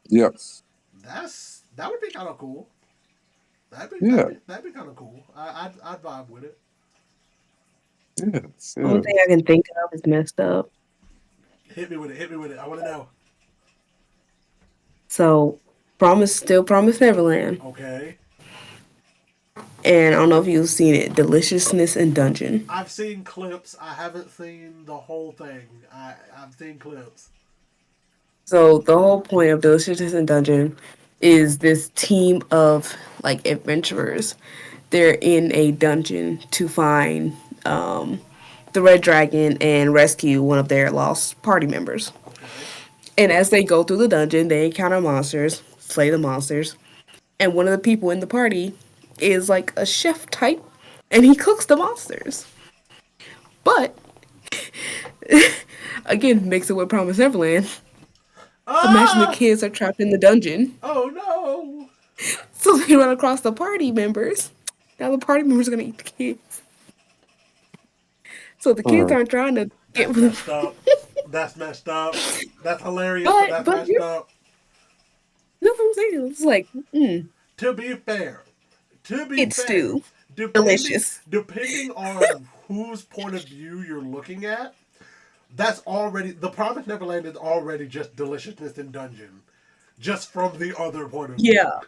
D: Yep.
B: That would be kind of cool.
D: Yeah.
B: That'd be kind of cool. I'd vibe with it.
D: Yes.
C: Only thing
D: Yes.
C: I can think of is messed up.
B: Hit me with it. Hit me with it. I want to know.
C: So, Promise Neverland.
B: Okay.
C: And I don't know if you've seen it, Deliciousness in Dungeon.
B: I've seen clips. I haven't seen the whole thing. I've seen clips.
C: So the whole point of Deliciousness in Dungeon is this team of like adventurers. They're in a dungeon to find the Red Dragon and rescue one of their lost party members.
B: Okay.
C: And as they go through the dungeon, they encounter monsters, slay the monsters, and one of the people in the party is like a chef type, and he cooks the monsters. But again, mix it with Promise Neverland. Imagine the
B: Ah!
C: kids are trapped in the dungeon,
B: Oh no!
C: so they run across the party members. Now the party members are gonna eat the kids. So the kids
D: Mm.
C: aren't trying to get
B: That's
C: with
B: messed up. That's messed up. That's hilarious, but
C: but
B: that's messed
C: you
B: up.
C: know what I'm saying? It's like,
B: To be fair, to be
C: it's
B: fair,
C: stew.
B: depending
C: Delicious.
B: depending on whose point of view you're looking at, that's already the Promised Neverland is already just deliciousness in dungeon, just from the other point of view.
C: Yeah.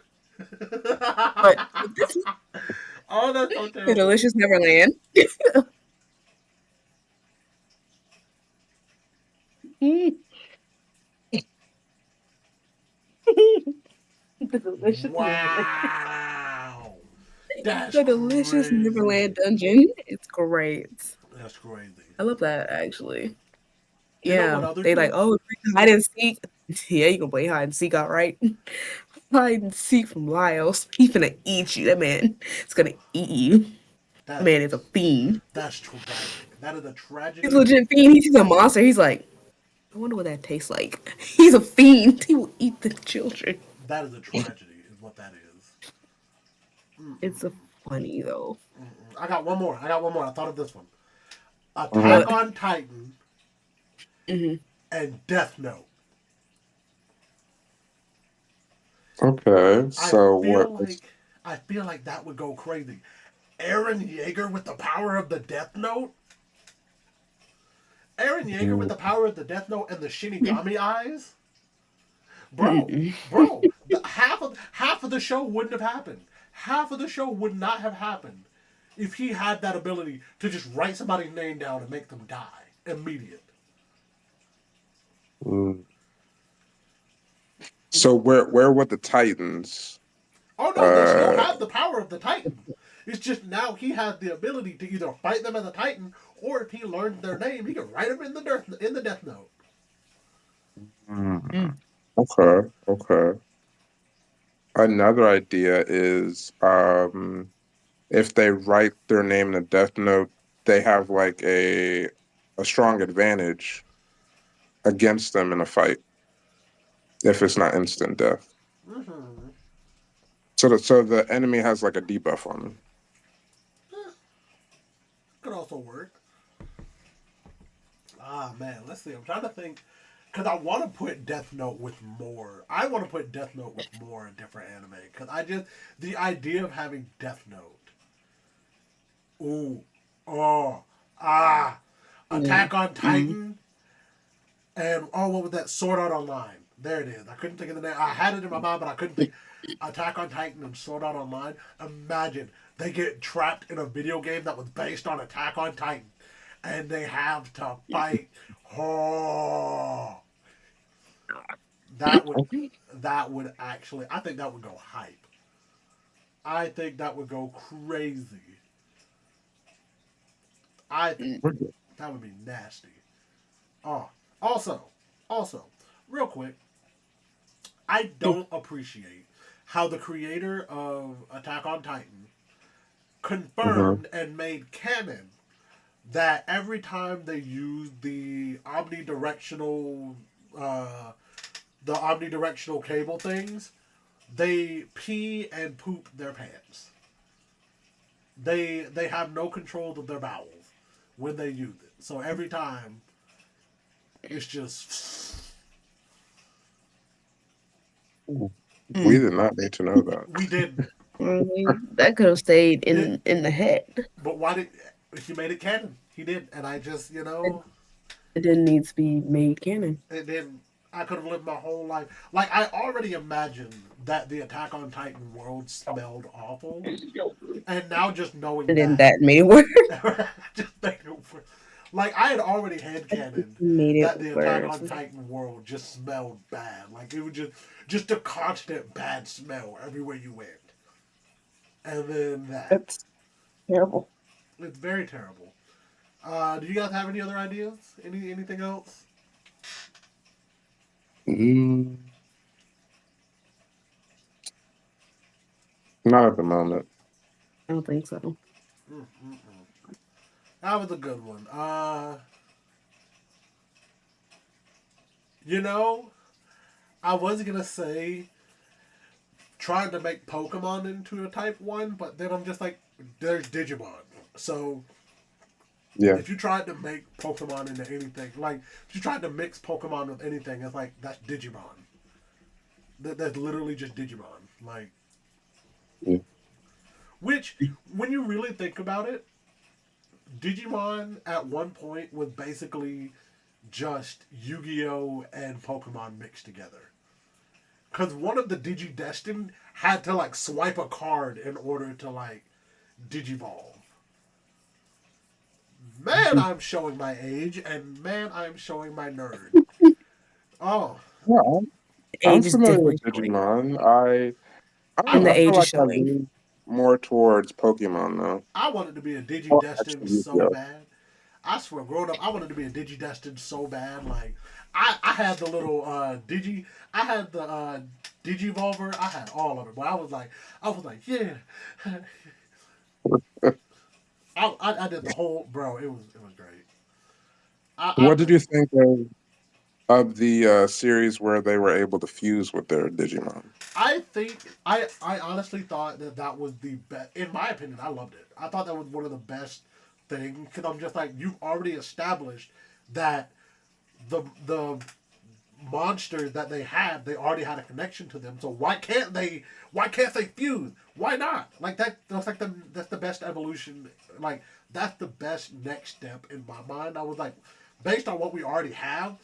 C: But this is
B: Oh, that's so
C: the
B: terrible.
C: delicious Neverland. The delicious Neverland.
B: Wow. That's
C: The delicious
B: crazy.
C: Neverland dungeon. It's great.
B: That's crazy.
C: I love that actually.
B: You know what
C: Yeah.
B: other
C: They like,
B: two?
C: oh, hide and seek. Yeah, you can play hide and seek, all right. Hide and seek from Lyles. He finna eat you. That man is gonna eat you. That
B: That
C: man is a fiend.
B: that's tragic. That is a
C: He's a
B: tragedy.
C: legit fiend. He's a monster. He's like, I wonder what that tastes like. He's a fiend. He will eat the children.
B: That is a tragedy, is what that is.
C: It's a funny though.
B: I got one more. I got one more. I thought of this one.
D: Mhm.
B: Attack on Titan
C: Hmm.
B: and Death Note.
D: Okay,
B: I
D: so what?
B: feel like I feel like that would go crazy. Aaron Yeager with the power of the Death Note. Aaron Yeager with the power of the Death Note and the Shinigami eyes. Bro, half of the show wouldn't have happened. Half of the show would not have happened if he had that ability to just write somebody's name down and make them die immediate.
D: Mm. So where would the Titans?
B: Oh no, they still
D: Uh,
B: have the power of the Titan. It's just now he has the ability to either fight them as a Titan, or if he learned their name, he can write them in the Death Note.
D: mm, okay, okay. Another idea is if they write their name in a death note, they have like a strong advantage against them in a fight if it's not instant death.
B: Mm-hmm.
D: So the enemy has like a debuff on them.
B: Could also work. Ah man, let's see. I'm trying to think because I want to put Death Note with more. I want to put Death Note with more in different anime because I just the idea of having Death Note. Ooh, oh, ah, Attack on
C: Mm-hmm.
B: Titan, and oh, what was that? Sword Art Online. There it is. I couldn't think of the name. I had it in my mind, but I couldn't think. Attack on Titan and Sword Art Online. Imagine they get trapped in a video game that was based on Attack on Titan, and they have to fight. Oh, that would that would actually. I think that would go hype. I think that would go crazy. I think that would be nasty. Oh, also, also, real quick, I don't appreciate how the creator of Attack on Titan
D: Hmm.
B: confirmed and made canon that every time they use uh, the omnidirectional cable things, they pee and poop their pants. They have no control of their bowels when they use it. So every time it's just
D: We did not need to know that.
B: we didn't.
C: That could have stayed
B: It
C: in the head.
B: but why did he made it canon? He did, and I just
C: It, it didn't need to be made canon.
B: it didn't. I could have lived my whole life like I already imagined that the Attack on Titan world smelled awful, and now just knowing
C: And then
B: that,
C: that made it worse.
B: just made it worse. Like I had already headcanoned
C: Made it
B: that the Attack
C: worse.
B: on Titan world just smelled bad. Like it was just a constant bad smell everywhere you went, and then that
C: That's terrible.
B: it's very terrible. Do you guys have any other ideas? Anything else?
D: Mm, not at the moment.
C: I don't think so.
B: That was a good one. You know, I was gonna say trying to make Pokemon into a Type One, but then I'm just like, there's Digimon. So
D: Yeah.
B: if you tried to make Pokemon into anything, like if you tried to mix Pokemon with anything, it's like that's Digimon. That's literally just Digimon. Like,
D: Yeah.
B: which when you really think about it, Digimon at one point was basically just Yu-Gi-Oh and Pokemon mixed together. Cause one of the Digidestined had to like swipe a card in order to like Digivolve. Man, I'm showing my age, and man, I'm showing my nerd. Oh,
D: Yeah, I'm
C: Age is
D: familiar with
C: definitely showing,
D: Digimon. I don't
C: and
D: know.
C: the
D: I feel
C: age is
D: like I
C: showing.
D: lean more towards Pokemon though.
B: I wanted to be a
D: Oh,
B: Digi-Destined
D: actually,
B: so
D: Yu-Gi-Oh.
B: bad. I swear, growing up, I wanted to be a Digi-Destined so bad. Like, I had the little I had the Digivolver. I had all of it. But I was like, yeah. I did the whole, bro. It was great. I
D: What did
B: played.
D: you think of the series where they were able to fuse with their Digimon?
B: I think I honestly thought that that was the best. In my opinion, I loved it. I thought that was one of the best things because I'm just like you've already established that the monsters that they had, they already had a connection to them. So why can't they? Why can't they fuse? Why not? Like that. That's like that's the best evolution. Like that's the best next step in my mind. I was like, based on what we already have,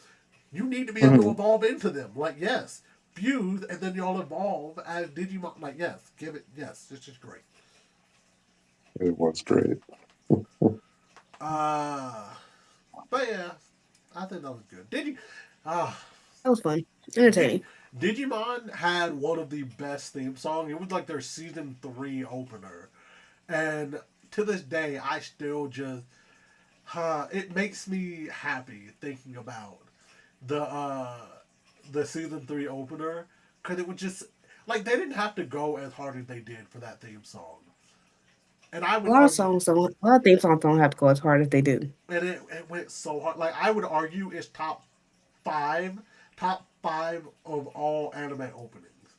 B: you need to be able to
D: Mhm.
B: evolve into them. Like yes, fuse, and then you'll evolve as Digimon. Like yes, give it. Yes, it's just great.
D: It was great.
B: Uh, but yeah, I think that was good. Uh,
C: That was fun,
B: Dig,
C: entertaining.
B: Digimon had one of the best theme songs. It was like their season 3 opener, and to this day, I still just it makes me happy thinking about the uh the season 3 opener because it was just like they didn't have to go as hard as they did for that theme song, and I
C: A
B: would
C: lot of
B: argue,
C: songs don't. A lot of theme songs don't have to go as hard as they do.
B: and it went so hard. Like I would argue, it's five, top five of all anime openings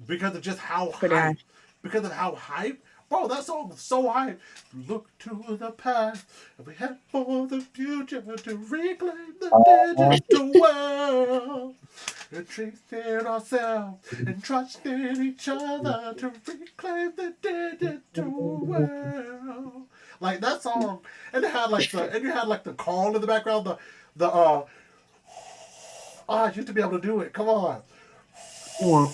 B: because of just how
C: Pretty high.
B: hype. Because of how hype. Bro, that song was so hype. Look to the past, and we head for the future to reclaim the
D: Uh,
B: digital world. And trust in ourselves and trust in each other to reclaim the digital world. Like that song, and it had like you had like the call in the background, the I used to be able to do it. Come on,
C: Well,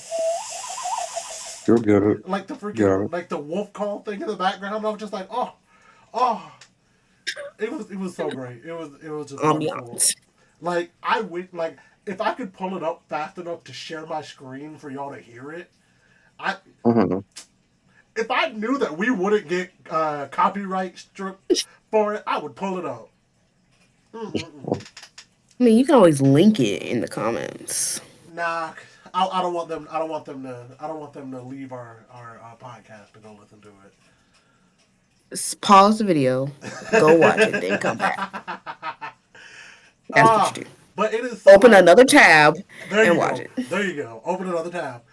D: you'll get it.
B: like the
D: Got
B: freaking
D: it.
B: like the wolf call thing in the background. I was just like, oh, it was so great. It was just wonderful.
C: ambiance.
B: Like I would like if I could pull it up fast enough to share my screen for y'all to hear it. I
D: Mhm.
B: if I knew that we wouldn't get copyright struck for it, I would pull it up. Mm-mm-mm.
C: I mean, you can always link it in the comments.
B: Nah, I don't want them. I don't want them to. I don't want them to leave our podcast to go listen to
C: Pause the video, go watch it, then come back.
B: it.
C: That's what
B: Ah,
C: you do.
B: but it is so
C: Open
B: hype.
C: another tab
B: There
C: and
B: you
C: watch
B: go.
C: it.
B: There you go. Open another tab.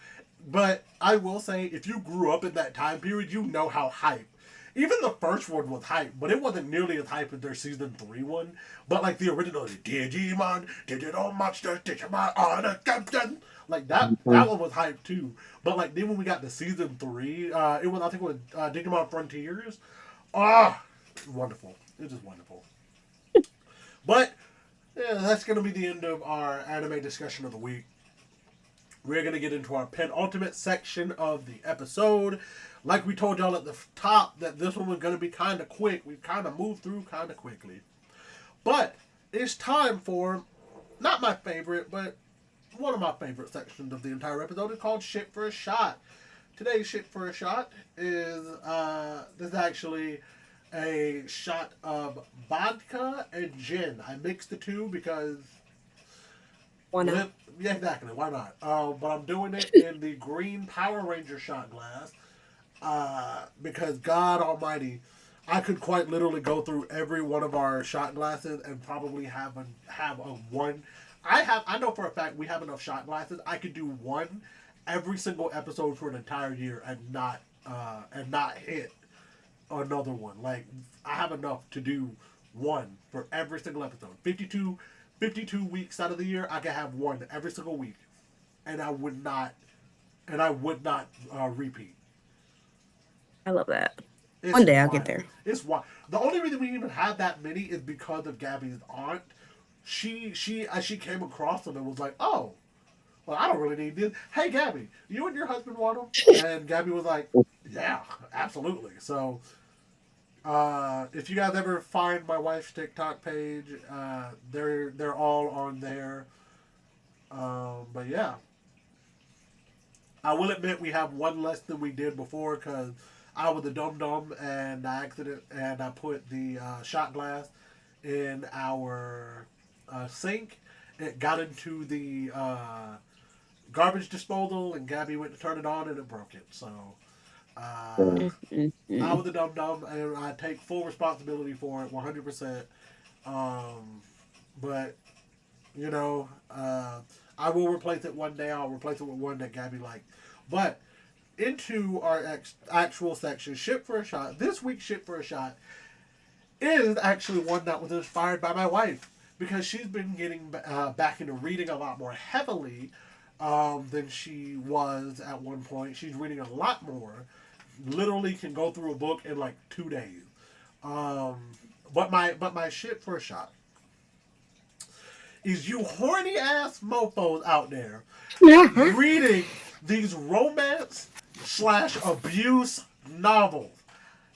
B: But I will say, if you grew up in that time period, you know how hype. Even the first one was hype, but it wasn't nearly as hype as their season 3 one. But like the original, Digimon, Digital Monsters, Digimon on a Captain. Like that
D: Mhm.
B: one was hype too. But like then when we got to season 3, it was I think it was Digimon Frontiers. Ah, wonderful. It was wonderful. But yeah, that's gonna be the end of our anime discussion of the week. We're going to get into our penultimate section of the episode. Like we told y'all at the top, that this one was going to be kind of quick. We kind of moved through kind of quickly. But it's time for, not my favorite, but one of my favorite sections of the entire episode. It's called Shit for a Shot. Today's Shit for a Shot this is actually a shot of vodka and gin. I mixed the two because
C: Why not?
B: yeah, exactly. Why not? But I'm doing it in the green Power Ranger shot glass because God Almighty, I could quite literally go through every one of our shot glasses and probably have a one. I know for a fact we have enough shot glasses. I could do one every single episode for an entire year and not hit another one. Like I have enough to do one for every single episode. 52 weeks out of the year, I can have one every single week, and I would not repeat.
C: I love that.
B: It's
C: One day I'll get
B: wild.
C: there.
B: It's wild. The only reason we even have that many is because of Gabby's aunt. She came across them and was like, "Oh, well, I don't really need this. Hey, Gabby, you and your husband want them?" And Gabby was like, "Yeah, absolutely." So if you guys ever find my wife's TikTok page, they're all on there. But yeah, I will admit we have one less than we did before because I was a dum dum and I put the shot glass in our sink. It got into the garbage disposal, and Gabby went to turn it on, and it broke it. So uh, I
C: Mm-mm-mm.
B: was a dum dum, and I take full responsibility for it, 100%. Um, but you know, I will replace it one day. I'll replace it with one that Gabby liked. But into our actual section, ship for a shot. This week's ship for a shot is actually one that was inspired by my wife because she's been getting back into reading a lot more heavily than she was at one point. She's reading a lot more. Literally can go through a book in like 2 days. Um, but my shit for a shot is you horny ass mofos out there reading these romance slash abuse novels.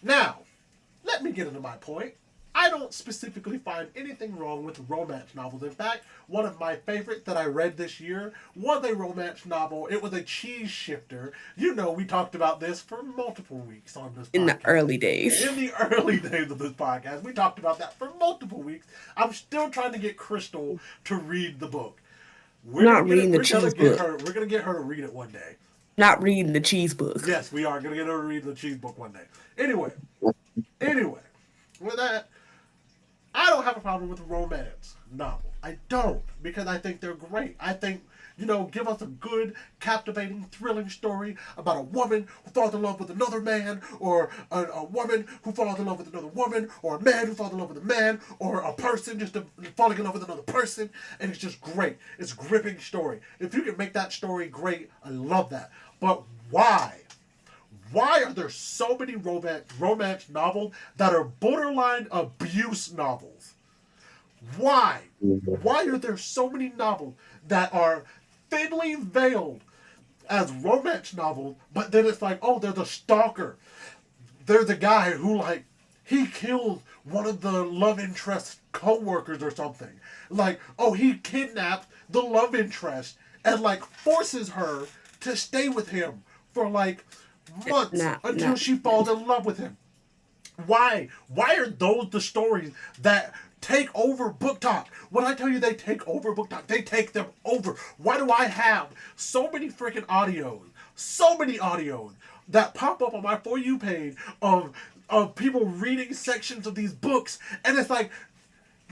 B: Now, let me get into my point. I don't specifically find anything wrong with romance novels. In fact, one of my favorites that I read this year was a romance novel. It was a cheese shifter. You know, we talked about this for multiple weeks on this
C: In the
B: podcast.
C: early days.
B: In the early days of this podcast, we talked about that for multiple weeks. I'm still trying to get Kristal to read the book. We're gonna
C: Not
B: get it.
C: reading the
B: We're gonna
C: cheese
B: get
C: book.
B: her. We're gonna get her to read it one day.
C: Not reading the cheese book.
B: Yes, we are gonna get her to read the cheese book one day. Anyway, with that, I don't have a problem with romance novels. I don't, because I think they're great. I think, give us a good, captivating, thrilling story about a woman who falls in love with another man, or a woman who falls in love with another woman, or a man who falls in love with a man, or a person just falling in love with another person, and it's just great. It's a gripping story. If you can make that story great, I love that. But why? Why are there so many romance novels that are borderline abuse novels? Why? Why are there so many novels that are thinly veiled as romance novels, but then it's like, oh, there's a stalker. There's a guy who, like, he killed one of the love interest co-workers or something. Like, oh, he kidnapped the love interest and, like, forces her to stay with him for, like, months
C: Not,
B: until
C: not.
B: she falls in love with him. Why? Why are those the stories that take over book talk? When I tell you they take over book talk, they take them over. Why do I have so many audios that pop up on my For You page of people reading sections of these books, and it's like,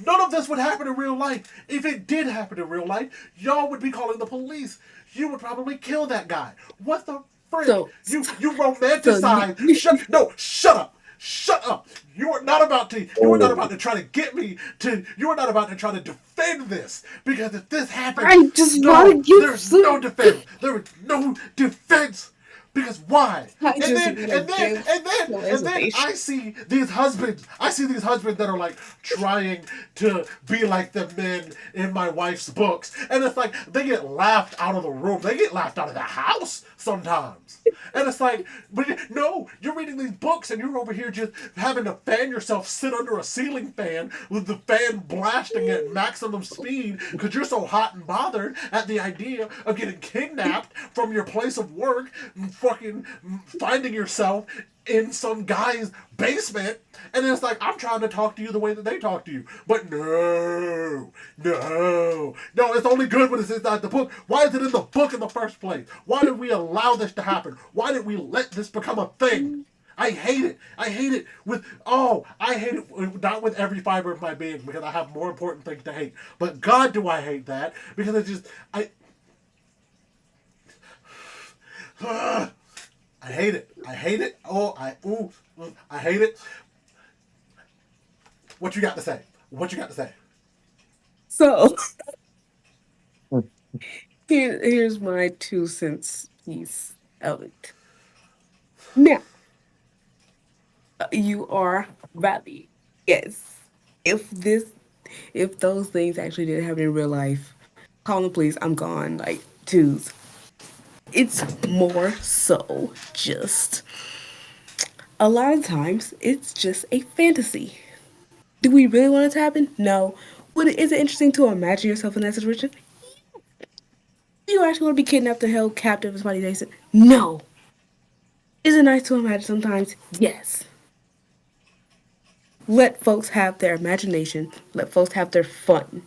B: none of this would happen in real life. If it did happen in real life, y'all would be calling the police. You would probably kill that guy. What the frick?
C: So,
B: You
C: so
B: romanticize. Shut up. Shut up. You are not about to try to get me to you are not about to try to defend this. Because if this happened,
C: I just want
B: no,
C: to give
B: there's no
C: some.
B: defense. There is no defense. Because why?
C: I
B: And
C: just
B: then
C: want to
B: and then
C: give
B: and then
C: some
B: and then
C: reservation.
B: I see these husbands. I see these husbands that are like trying to be like the men in my wife's books. And it's like they get laughed out of the room. They get laughed out of the house sometimes. And it's like, but no, you're reading these books and you're over here just having to fan yourself, sit under a ceiling fan with the fan blasting at maximum speed because you're so hot and bothered at the idea of getting kidnapped from your place of work, fucking finding yourself in some guy's basement, and it's like, I'm trying to talk to you the way that they talk to you. But no, it's only good when it's inside the book. Why is it in the book in the first place? Why did we allow this to happen? Why did we let this become a thing? I hate it. I hate it I hate it not with every fiber of my being because I have more important things to hate. But God, do I hate that because I hate it. I hate it. I hate it. What you got to say? What you got to say?
C: So, here's my 2 cents piece of it. Now, you are valid. Yes. If this, if those things actually did happen in real life, call the police. I'm gone. Like twos. It's more so just a lot of times it's just a fantasy. Do we really want it to happen? No. Is it interesting to imagine yourself in that situation? you actually want to be kidnapped and held captive as somebody Jason? No. Is it nice to imagine sometimes? Yes. Let folks have their imagination. Let folks have their fun.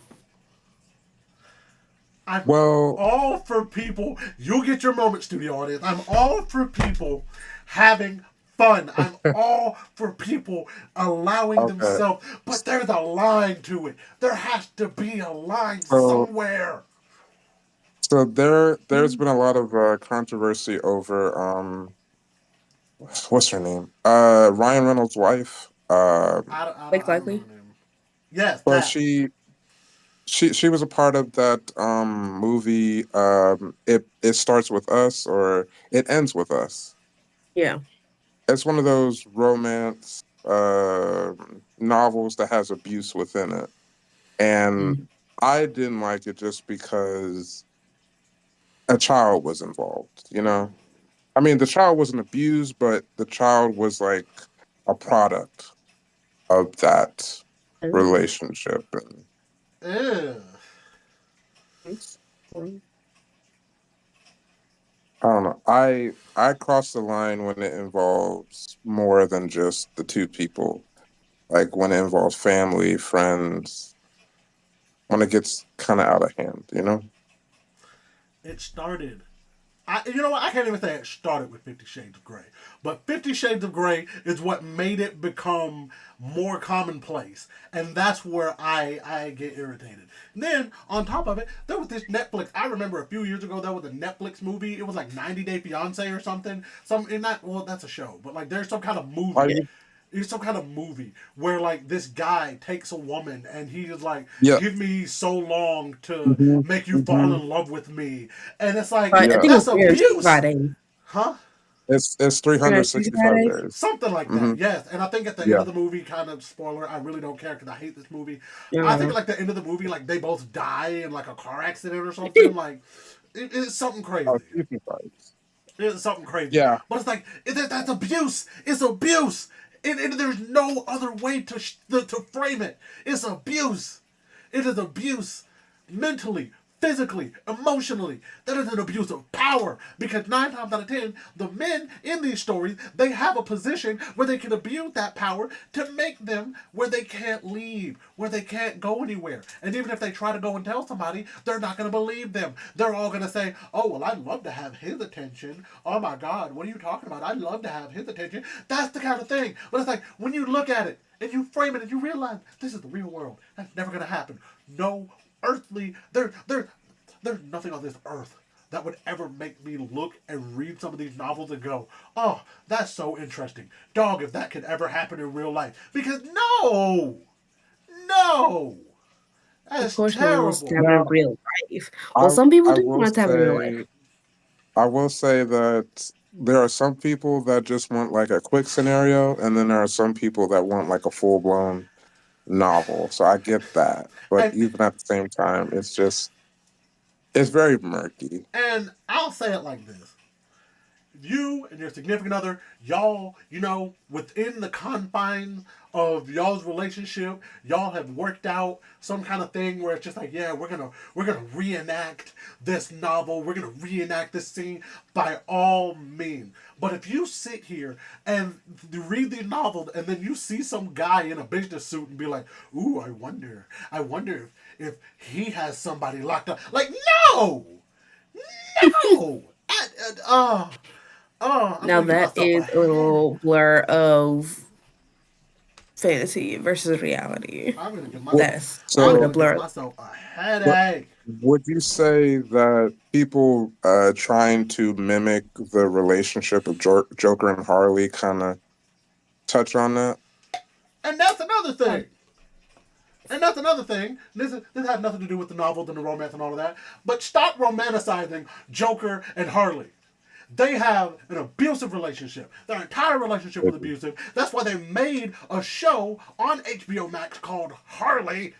B: I'm
D: Well,
B: all for people. You'll get your moment, studio audience. I'm all for people having fun. I'm all for people allowing
D: okay.
B: themselves, but there's a line to it. There has to be a line
D: So
B: somewhere.
D: there's been a lot of controversy over what's her name? Ryan Reynolds' wife.
C: Like
B: I don't know
C: likely.
B: her name. Yes,
D: Well,
B: that.
D: she was a part of that movie. It starts with us or it ends with us.
C: Yeah.
D: It's one of those romance novels that has abuse within it, and
C: Mm.
D: I didn't like it just because a child was involved. You know, I mean, the child wasn't abused, but the child was like a product of that
C: Oh.
D: relationship, and
B: Ew.
C: Yes. Mm.
D: I don't know. I cross the line when it involves more than just the two people. Like when it involves family, friends, when it gets kind of out of hand, you know?
B: It started. You know what? I can't even say it started with 50 Shades of Grey. But 50 Shades of Grey is what made it become more commonplace. And that's where I get irritated. And then, on top of it, there was this Netflix. I remember a few years ago, there was a Netflix movie. It was like 90 Day Fiance or something. Well, that's a show. But like, there's some kind of
D: Are
B: movie.
D: you?
B: It's some kind of movie where like this guy takes a woman and he is like,
D: Yeah.
B: give me so long to
D: Hmm.
B: make you fall
D: Hmm.
B: in love with me. And it's like,
C: I
D: Yeah.
C: think it was
B: that's
C: 365
B: abuse.
C: days.
B: Huh?
D: It's
C: 365
D: 365
C: days?
D: days.
B: Something like
D: Hmm.
B: that, yes. And I think at the end
D: Yeah.
B: of the movie, kind of spoiler, I really don't care because I hate this movie. I think
C: Uh,
B: like the end of the movie, like they both die in like a car accident or something. Like it's something
D: Oh,
B: crazy.
D: 365.
B: It's something crazy.
D: Yeah.
B: But it's like that's abuse. It's abuse. And there's no other way to frame it. It's abuse. It is abuse mentally, physically, emotionally. That is an abuse of power. Because 9 times out of 10, the men in these stories, they have a position where they can abuse that power to make them where they can't leave, where they can't go anywhere. And even if they try to go and tell somebody, they're not going to believe them. They're all going to say, oh, well, I'd love to have his attention. Oh my God, what are you talking about? I'd love to have his attention. That's the kind of thing. But it's like, when you look at it, and you frame it and you realize this is the real world. That's never gonna happen. No earthly there's nothing on this earth that would ever make me look and read some of these novels and go, oh, that's so interesting. Dog, if that could ever happen in real life. Because no. That
C: of
B: is
C: course, no one wants to
B: terrible.
C: have it in
D: Now,
C: real life. Well,
D: I
C: some people
D: I
C: do
D: will
C: want to have it in real life.
D: say I will say that there are some people that just want like a quick scenario, and then there are some people that want like a full blown novel. So I get that, but
B: And
D: even at the same time, it's very murky.
B: and I'll say it like this. You and your significant other, y'all, within the confines of y'all's relationship, y'all have worked out some kind of thing where it's just like, yeah, we're gonna reenact this novel, we're gonna reenact this scene by all means. But if you sit here and read the novel and then you see some guy in a business suit and be like, ooh, I wonder if he has somebody locked up. Like, no! No! I'm
C: Now
B: gonna give
C: that
B: myself a
C: is a
B: head.
C: little blur of fantasy versus reality.
B: I'm gonna give
D: What,
B: myself.
C: That's a
B: I'm
C: bit
D: so,
C: of
B: gonna give
C: blur.
B: myself a
D: what
B: headache.
D: would you say that people trying to mimic the relationship of Joker and Harley kind of touch on that?
B: And that's another thing. And that's another thing. This has nothing to do with the novels and the romance and all of that. But stop romanticizing Joker and Harley. They have an abusive relationship. Their entire relationship was abusive. That's why they made a show on HBO Max called Harley,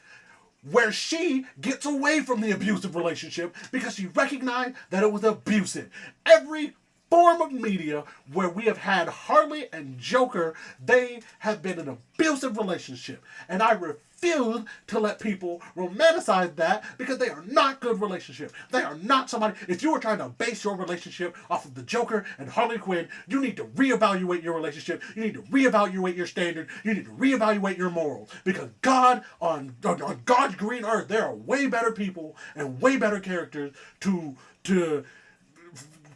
B: where she gets away from the abusive relationship because she recognized that it was abusive. Every form of media where we have had Harley and Joker. They have been an abusive relationship. And I refuse to let people romanticize that because they are not good relationships. They are not somebody. If you are trying to base your relationship off of the Joker and Harley Quinn, you need to reevaluate your relationship. You need to reevaluate your standard. You need to reevaluate your morals. Because God, on God's green earth, there are way better people and way better characters to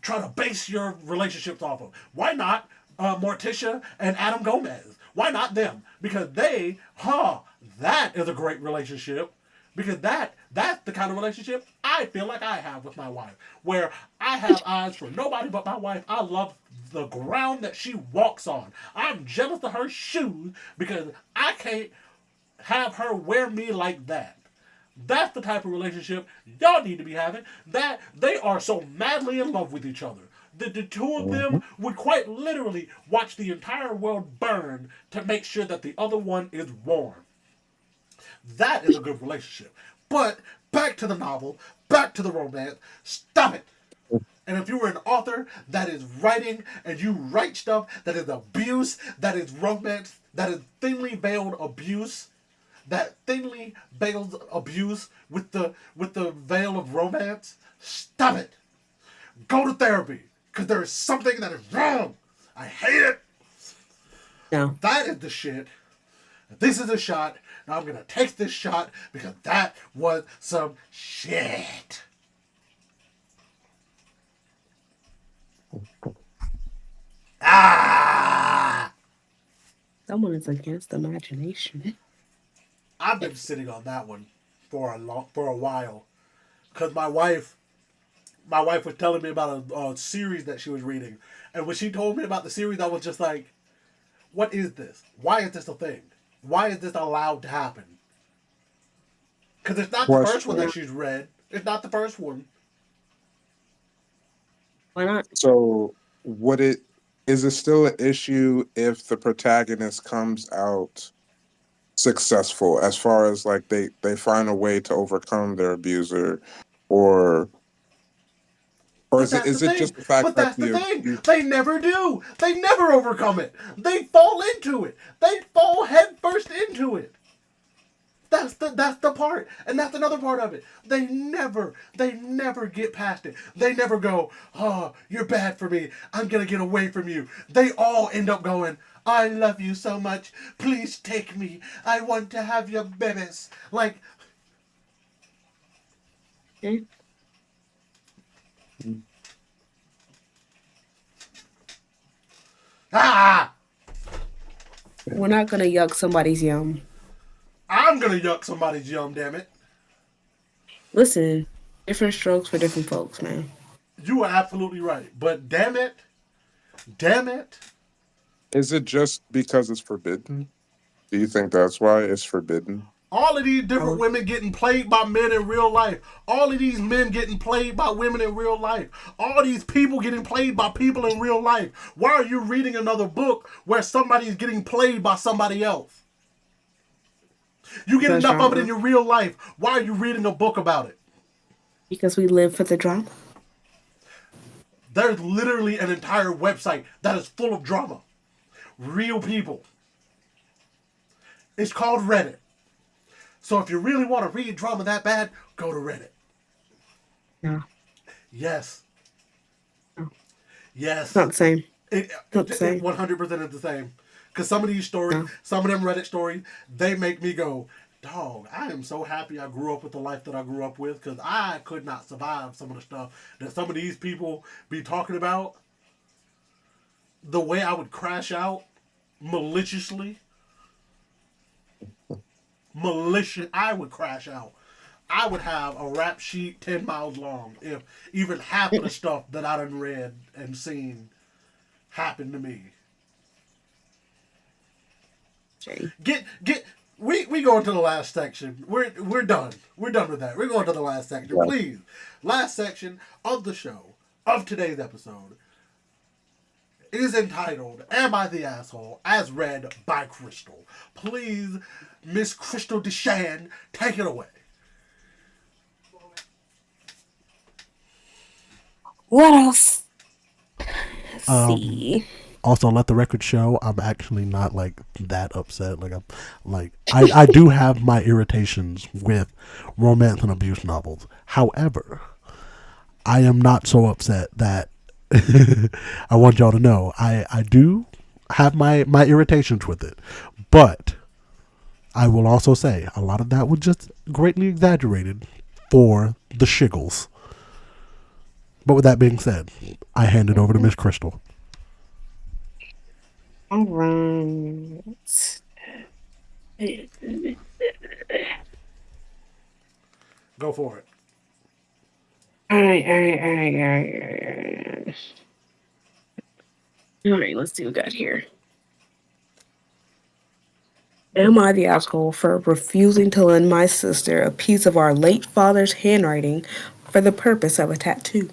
B: try to base your relationships off of. Why not Morticia and Adam Gomez? Why not them? Because that is a great relationship. Because that's the kind of relationship I feel like I have with my wife. Where I have eyes for nobody but my wife. I love the ground that she walks on. I'm jealous of her shoes because I can't have her wear me like that. That's the type of relationship y'all need to be having. That they are so madly in love with each other. The two of them would quite literally watch the entire world burn to make sure that the other one is warm. That is a good relationship. But back to the novel, back to the romance. Stop it. And if you were an author that is writing and you write stuff that is abuse, that is romance, that is thinly veiled abuse, that thinly veiled abuse with the veil of romance, stop it. Go to therapy because there is something that is wrong. I hate it.
C: No.
B: That is the shit. This is a shot. Now I'm gonna take this shot because that was some shit. Ah!
C: Someone is against imagination.
B: I've been sitting on that one for a while, because my wife was telling me about a series that she was reading, and when she told me about the series, I was just like, "What is this? Why is this a thing? Why is this allowed to happen?" Because it's not the first one that she's read. It's not the first one.
C: Why not?
D: So, is it still an issue if the protagonist comes out successful, as far as like they find a way to overcome their abuser, or is it just the fact
B: But
D: that
B: that's the thing. They never do. They never overcome it. They fall into it. They fall headfirst into it. That's the part. And that's another part of it. They never get past it. They never go, "Oh, you're bad for me. I'm going to get away from you." They all end up going, "I love you so much. Please take me. I want to have your babies." Like,
C: Okay. We're not gonna yuck somebody's yum.
B: I'm going to yuck somebody's yum, damn it.
C: Listen, different strokes for different folks, man.
B: You are absolutely right. But damn it.
D: Is it just because it's forbidden? Do you think that's why it's forbidden?
B: All of these different women getting played by men in real life. All of these men getting played by women in real life. All these people getting played by people in real life. Why are you reading another book where somebody's getting played by somebody else? You get enough of it in your real life. Why are you reading a book about it?
C: Because we live for the drama.
B: There's literally an entire website that is full of drama. Real people. It's called Reddit. So if you really want to read drama that bad, go to Reddit.
C: No.
B: Yes.
C: No.
B: Yes.
C: It's not the same.
B: It 100% is the same. Because some of these stories, some of them Reddit stories, they make me go, "Dog, I am so happy I grew up with the life that I grew up with, because I could not survive some of the stuff that some of these people be talking about. The way I would crash out maliciously. I would crash out. I would have a rap sheet 10 miles long if even half of the stuff that I done read and seen happened to me." We going to the last section. We're done. We're done with that. We're going to the last section.
D: Yeah.
B: Please. Last section of the show, of today's episode, is entitled "Am I the Asshole?" as read by Kristal. Please, Miss Kristal Deshan, take it away.
C: What else see.
E: Also, let the record show, I'm actually not like that upset. I do have my irritations with romance and abuse novels. However, I am not so upset that I want y'all to know I do have my irritations with it. But I will also say a lot of that was just greatly exaggerated for the shiggles. But with that being said, I hand it over to Miss Kristal.
C: All right.
B: Go for it.
C: All right. All right, let's see what we got here. Am I the asshole for refusing to lend my sister a piece of our late father's handwriting for the purpose of a tattoo?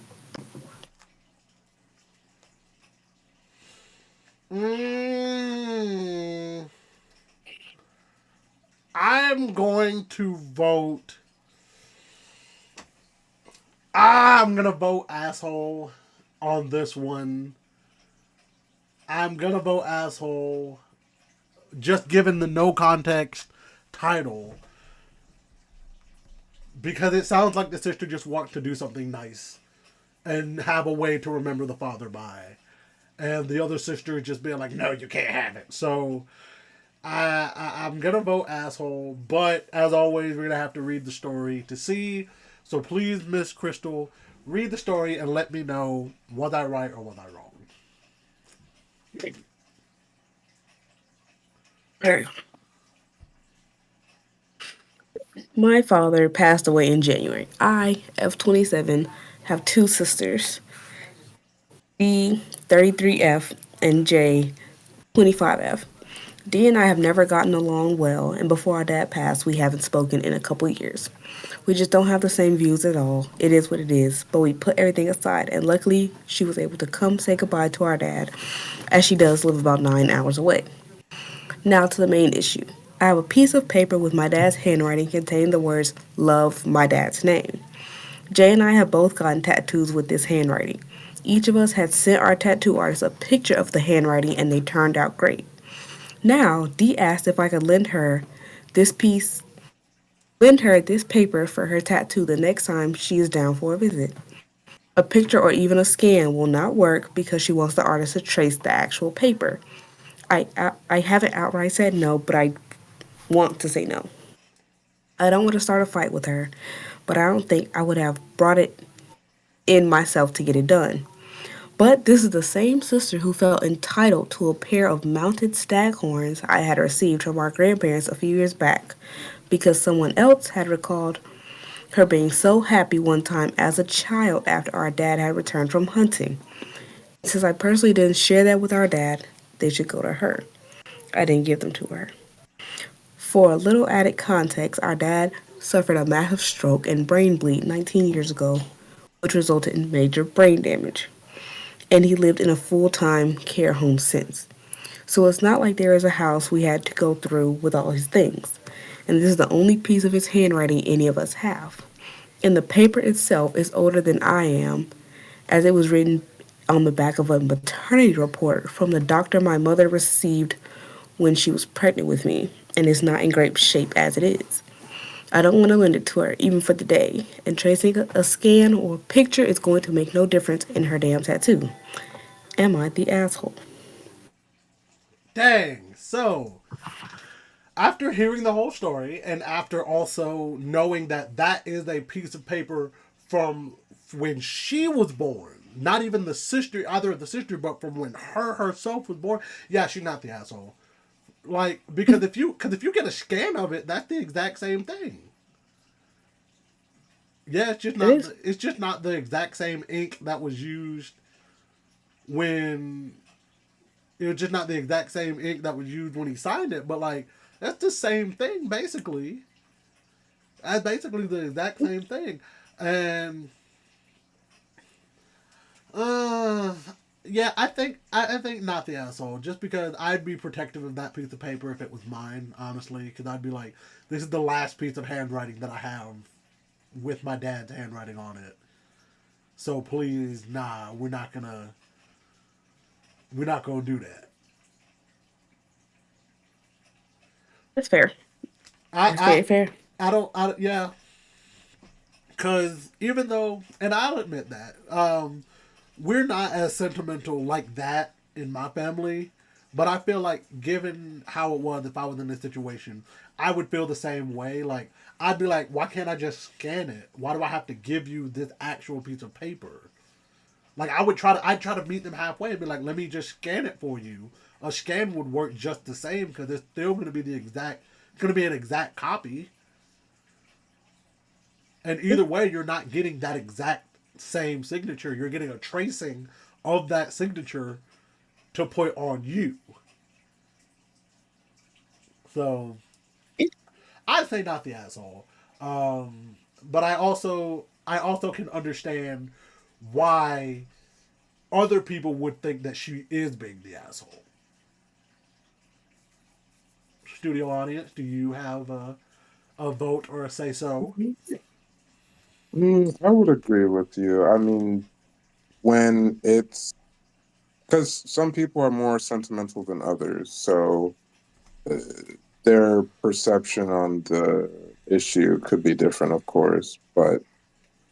B: Mm, I'm going to vote. I'm gonna vote asshole on this one. I'm gonna vote asshole just given the no context title because it sounds like the sister just wants to do something nice and have a way to remember the father by. And the other sister is just being like, no, you can't have it. So I'm going to vote asshole. But as always, we're going to have to read the story to see. So please, Miss Kristal, read the story and let me know, was I right or was I wrong?
C: Okay. My father passed away in January. I, F27, have two sisters, B, 33F, and J, 25F. D and I have never gotten along well, and before our dad passed, we haven't spoken in a couple years. We just don't have the same views at all. It is what it is, but we put everything aside, and luckily, she was able to come say goodbye to our dad, as she does live about 9 hours away. Now to the main issue. I have a piece of paper with my dad's handwriting containing the words, Love, my dad's name. Jay and I have both gotten tattoos with this handwriting. Each of us had sent our tattoo artist a picture of the handwriting and they turned out great. Now, Dee asked if I could this piece, lend her this paper for her tattoo the next time she is down for a visit. A picture or even a scan will not work because she wants the artist to trace the actual paper. I haven't outright said no, but I want to say no. I don't want to start a fight with her, but I don't think I would have brought it in myself to get it done. But this is the same sister who felt entitled to a pair of mounted stag horns I had received from our grandparents a few years back because someone else had recalled her being so happy one time as a child after our dad had returned from hunting. Since I personally didn't share that with our dad, they should go to her. I didn't give them to her. For a little added context, our dad suffered a massive stroke and brain bleed 19 years ago, which resulted in major brain damage. And he lived in a full-time care home since. So it's not like there is a house we had to go through with all his things. And this is the only piece of his handwriting any of us have. And the paper itself is older than I am, as it was written on the back of a maternity report from the doctor my mother received when she was pregnant with me, and is not in great shape as it is. I don't want to lend it to her, even for the day, and tracing a scan or a picture is going to make no difference in her damn tattoo. Am I the asshole?
B: Dang. So, after hearing the whole story and after also knowing that that is a piece of paper from when she was born, not even the sister, either the sister, but from when her herself was born, yeah, she's not the asshole. Like, because if you get a scan of it, that's the exact same thing. Yeah,
C: It is.
B: it's just not the exact same ink that was used when it was just not the exact same ink that was used when he signed it, but like that's the same thing basically. That's basically the exact same thing. And uh yeah, I think not the asshole. Just because I'd be protective of that piece of paper if it was mine, honestly, because I'd be like, this is the last piece of handwriting that I have with my dad's handwriting on it. So please, nah, we're not gonna. We're not gonna do that.
C: That's fair. That's
B: I
C: very fair.
B: yeah, because even though, and I'll admit that, we're not as sentimental like that in my family, but I feel like given how it was, if I was in this situation, I would feel the same way. Like I'd be like, why can't I just scan it? Why do I have to give you this actual piece of paper? Like I'd try to meet them halfway and be like, let me just scan it for you. A scan would work just the same because it's still going to be going to be an exact copy. And either way, you're not getting that exact same signature. You're getting a tracing of that signature to put on you. So I'd say not the asshole. But I also can understand why other people would think that she is being the asshole. Studio audience, do you have a vote or a say so?
D: I would agree with you. I mean, when it's because some people are more sentimental than others, so uh, their perception on the issue could be different, of course. But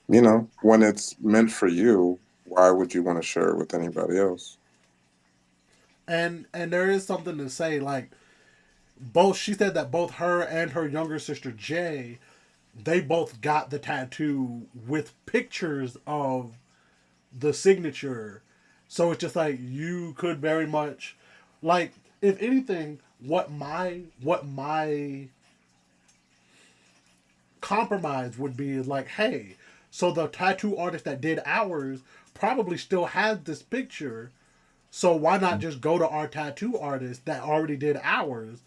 D: when it's meant for you, why would you want to share it with anybody else?
B: And there is something to say, like both she said that both her and her younger sister Jay, they both got the tattoo with pictures of the signature. So it's just like you could very much, like, if anything, what my compromise would be is like, hey, so the tattoo artist that did ours probably still has this picture. So why not just go to our tattoo artist that already did ours,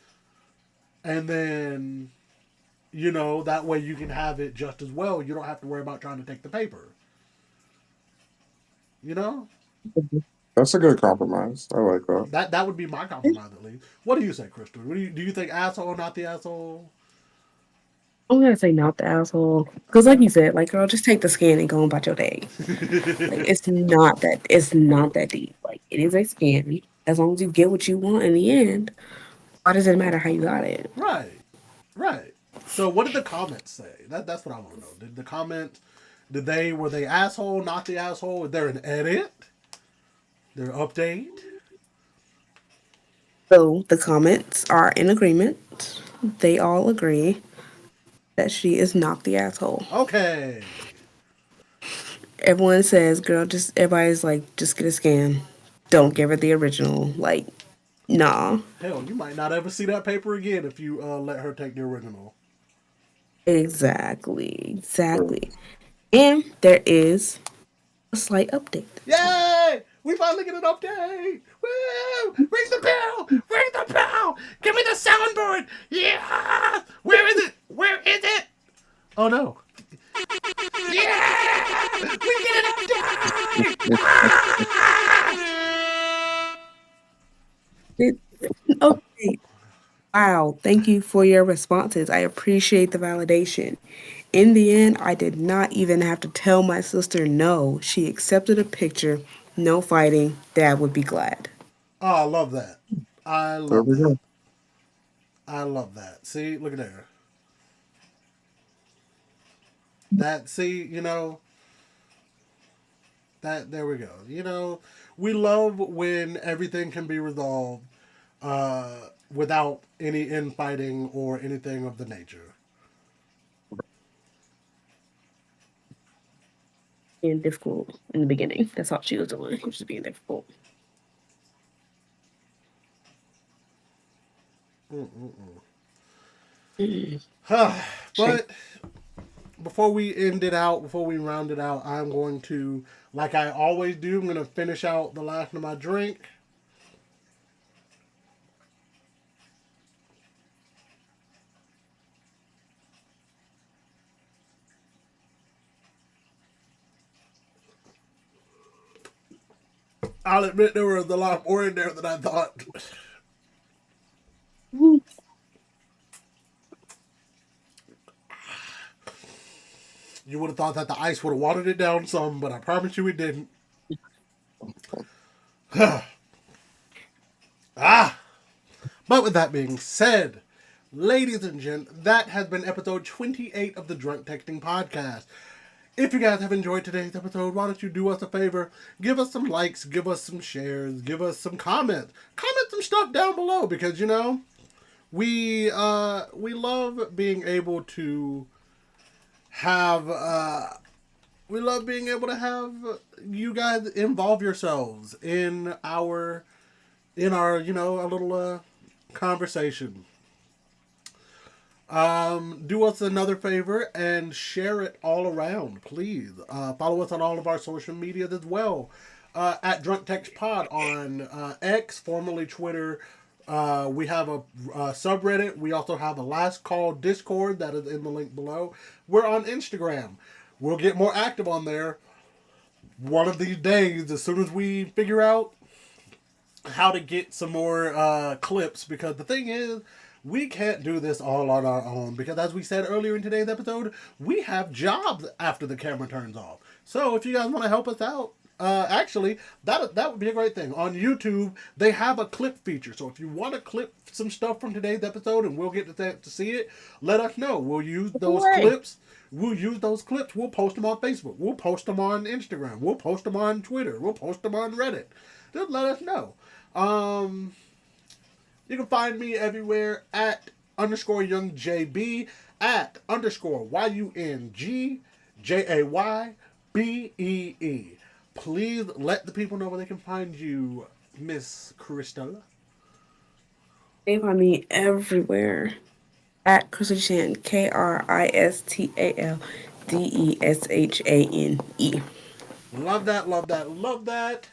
B: and then that way you can have it just as well. You don't have to worry about trying to take the paper. You know
D: That's a good compromise. I like that.
B: that would be my compromise at least. What do you say, Crystal? Do you think asshole, not the asshole?
C: I'm gonna say not the asshole, because like
B: Okay.
C: you said, like girl, just take the scan and go on about your day. Like it's not that deep. Like it is a scan. As long as you get what you want in the end, why does it matter how you got it?
B: Right. Right. So what did the comments say? That's what I want to know. Did the comments were they asshole, not the asshole? Is there an edit? Their update?
C: So the comments are in agreement. They all agree that she is not the asshole.
B: Okay.
C: Everyone says, girl, just everybody's like, just get a scan. Don't give her the original. Like, nah.
B: Hell, you might not ever see that paper again if you let her take the original.
C: Exactly.
D: True.
C: Exactly. And there is a slight update.
B: Yay! We finally get an update! Woo! Ring the bell! Ring the bell! Give me the soundboard! Yeah! Where is it? Where is it? Oh no. Yeah! We get an update!
C: It, okay. Wow. Thank you for your responses. I appreciate the validation. In the end, I did not even have to tell my sister no. She accepted a picture. No fighting. Dad would be glad.
B: Oh, I love that. I
D: There
B: love
D: we
B: that.
D: go.
B: I love that. See, look at there. That see, that there we go. We love when everything can be resolved without any infighting or anything of the nature.
C: Being difficult in the beginning. That's all she was doing. She was just being difficult. Shame.
B: But before we round it out, I'm going to, like I always do, I'm going to finish out the last of my drink. I'll admit there was a lot more in there than I thought. You would have thought that the ice would have watered it down some, but I promise you it didn't. But with that being said, ladies and gents, that has been episode 28 of the Drunk Texting Podcast. If you guys have enjoyed today's episode, why don't you do us a favor? Give us some likes, give us some shares, give us some comments. Comment some stuff down below because, you know, we love being able to have you guys involve yourselves in our you know, a little conversation. Do us another favor and share it all around, please. Follow us on all of our social medias as well. At Drunk Text Pod on X, formerly Twitter. We have a subreddit. We also have a Last Call Discord that is in the link below. We're on Instagram. We'll get more active on there one of these days as soon as we figure out how to get some more clips, because the thing is, we can't do this all on our own because, as we said earlier in today's episode, we have jobs after the camera turns off. So if you guys want to help us out, actually, that would be a great thing. On YouTube, they have a clip feature. So if you want to clip some stuff from today's episode and we'll get to see it, let us know. We'll use those clips. We'll post them on Facebook. We'll post them on Instagram. We'll post them on Twitter. We'll post them on Reddit. Just let us know. You can find me everywhere at _YoungJB, at _YUNGJAYBEE. Please let the people know where they can find you, Miss Kristal.
C: They find me everywhere at Kristal Chan, KRISTALDESHANE.
B: Love that, love that, love that.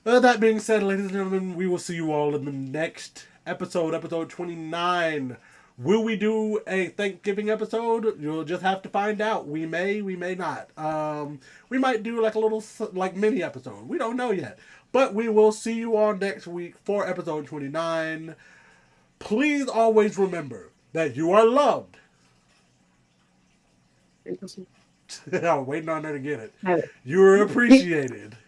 B: That being said, ladies and gentlemen, we will see you all in the next episode, episode 29. Will we do a Thanksgiving episode? You'll just have to find out. We may not. We might do like a little mini episode. We don't know yet. But we will see you all next week for episode 29. Please always remember that you are loved. I'm waiting on her to get it. You are appreciated.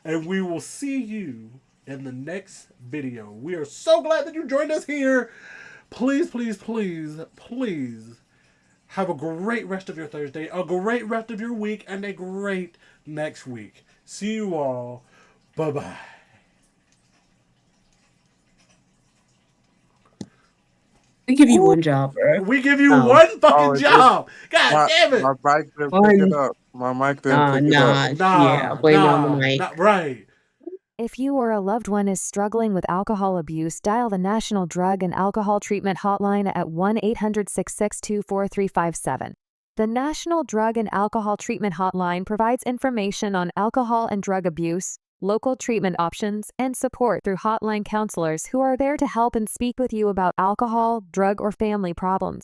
B: And we will see you in the next video. We are so glad that you joined us here. Please, please, please, please have a great rest of your Thursday, a great rest of your week, and a great next week. See you all. Bye-bye.
C: We give you one job, bro.
B: We give you one fucking job. God damn it.
D: My mic didn't pick it up. My mic didn't pick it up.
C: Yeah, blame it on the mic.
B: Not right.
F: If you or a loved one is struggling with alcohol abuse, dial the National Drug and Alcohol Treatment Hotline at 1-800-662-4357. The National Drug and Alcohol Treatment Hotline provides information on alcohol and drug abuse, local treatment options, and support through hotline counselors who are there to help and speak with you about alcohol, drug, or family problems.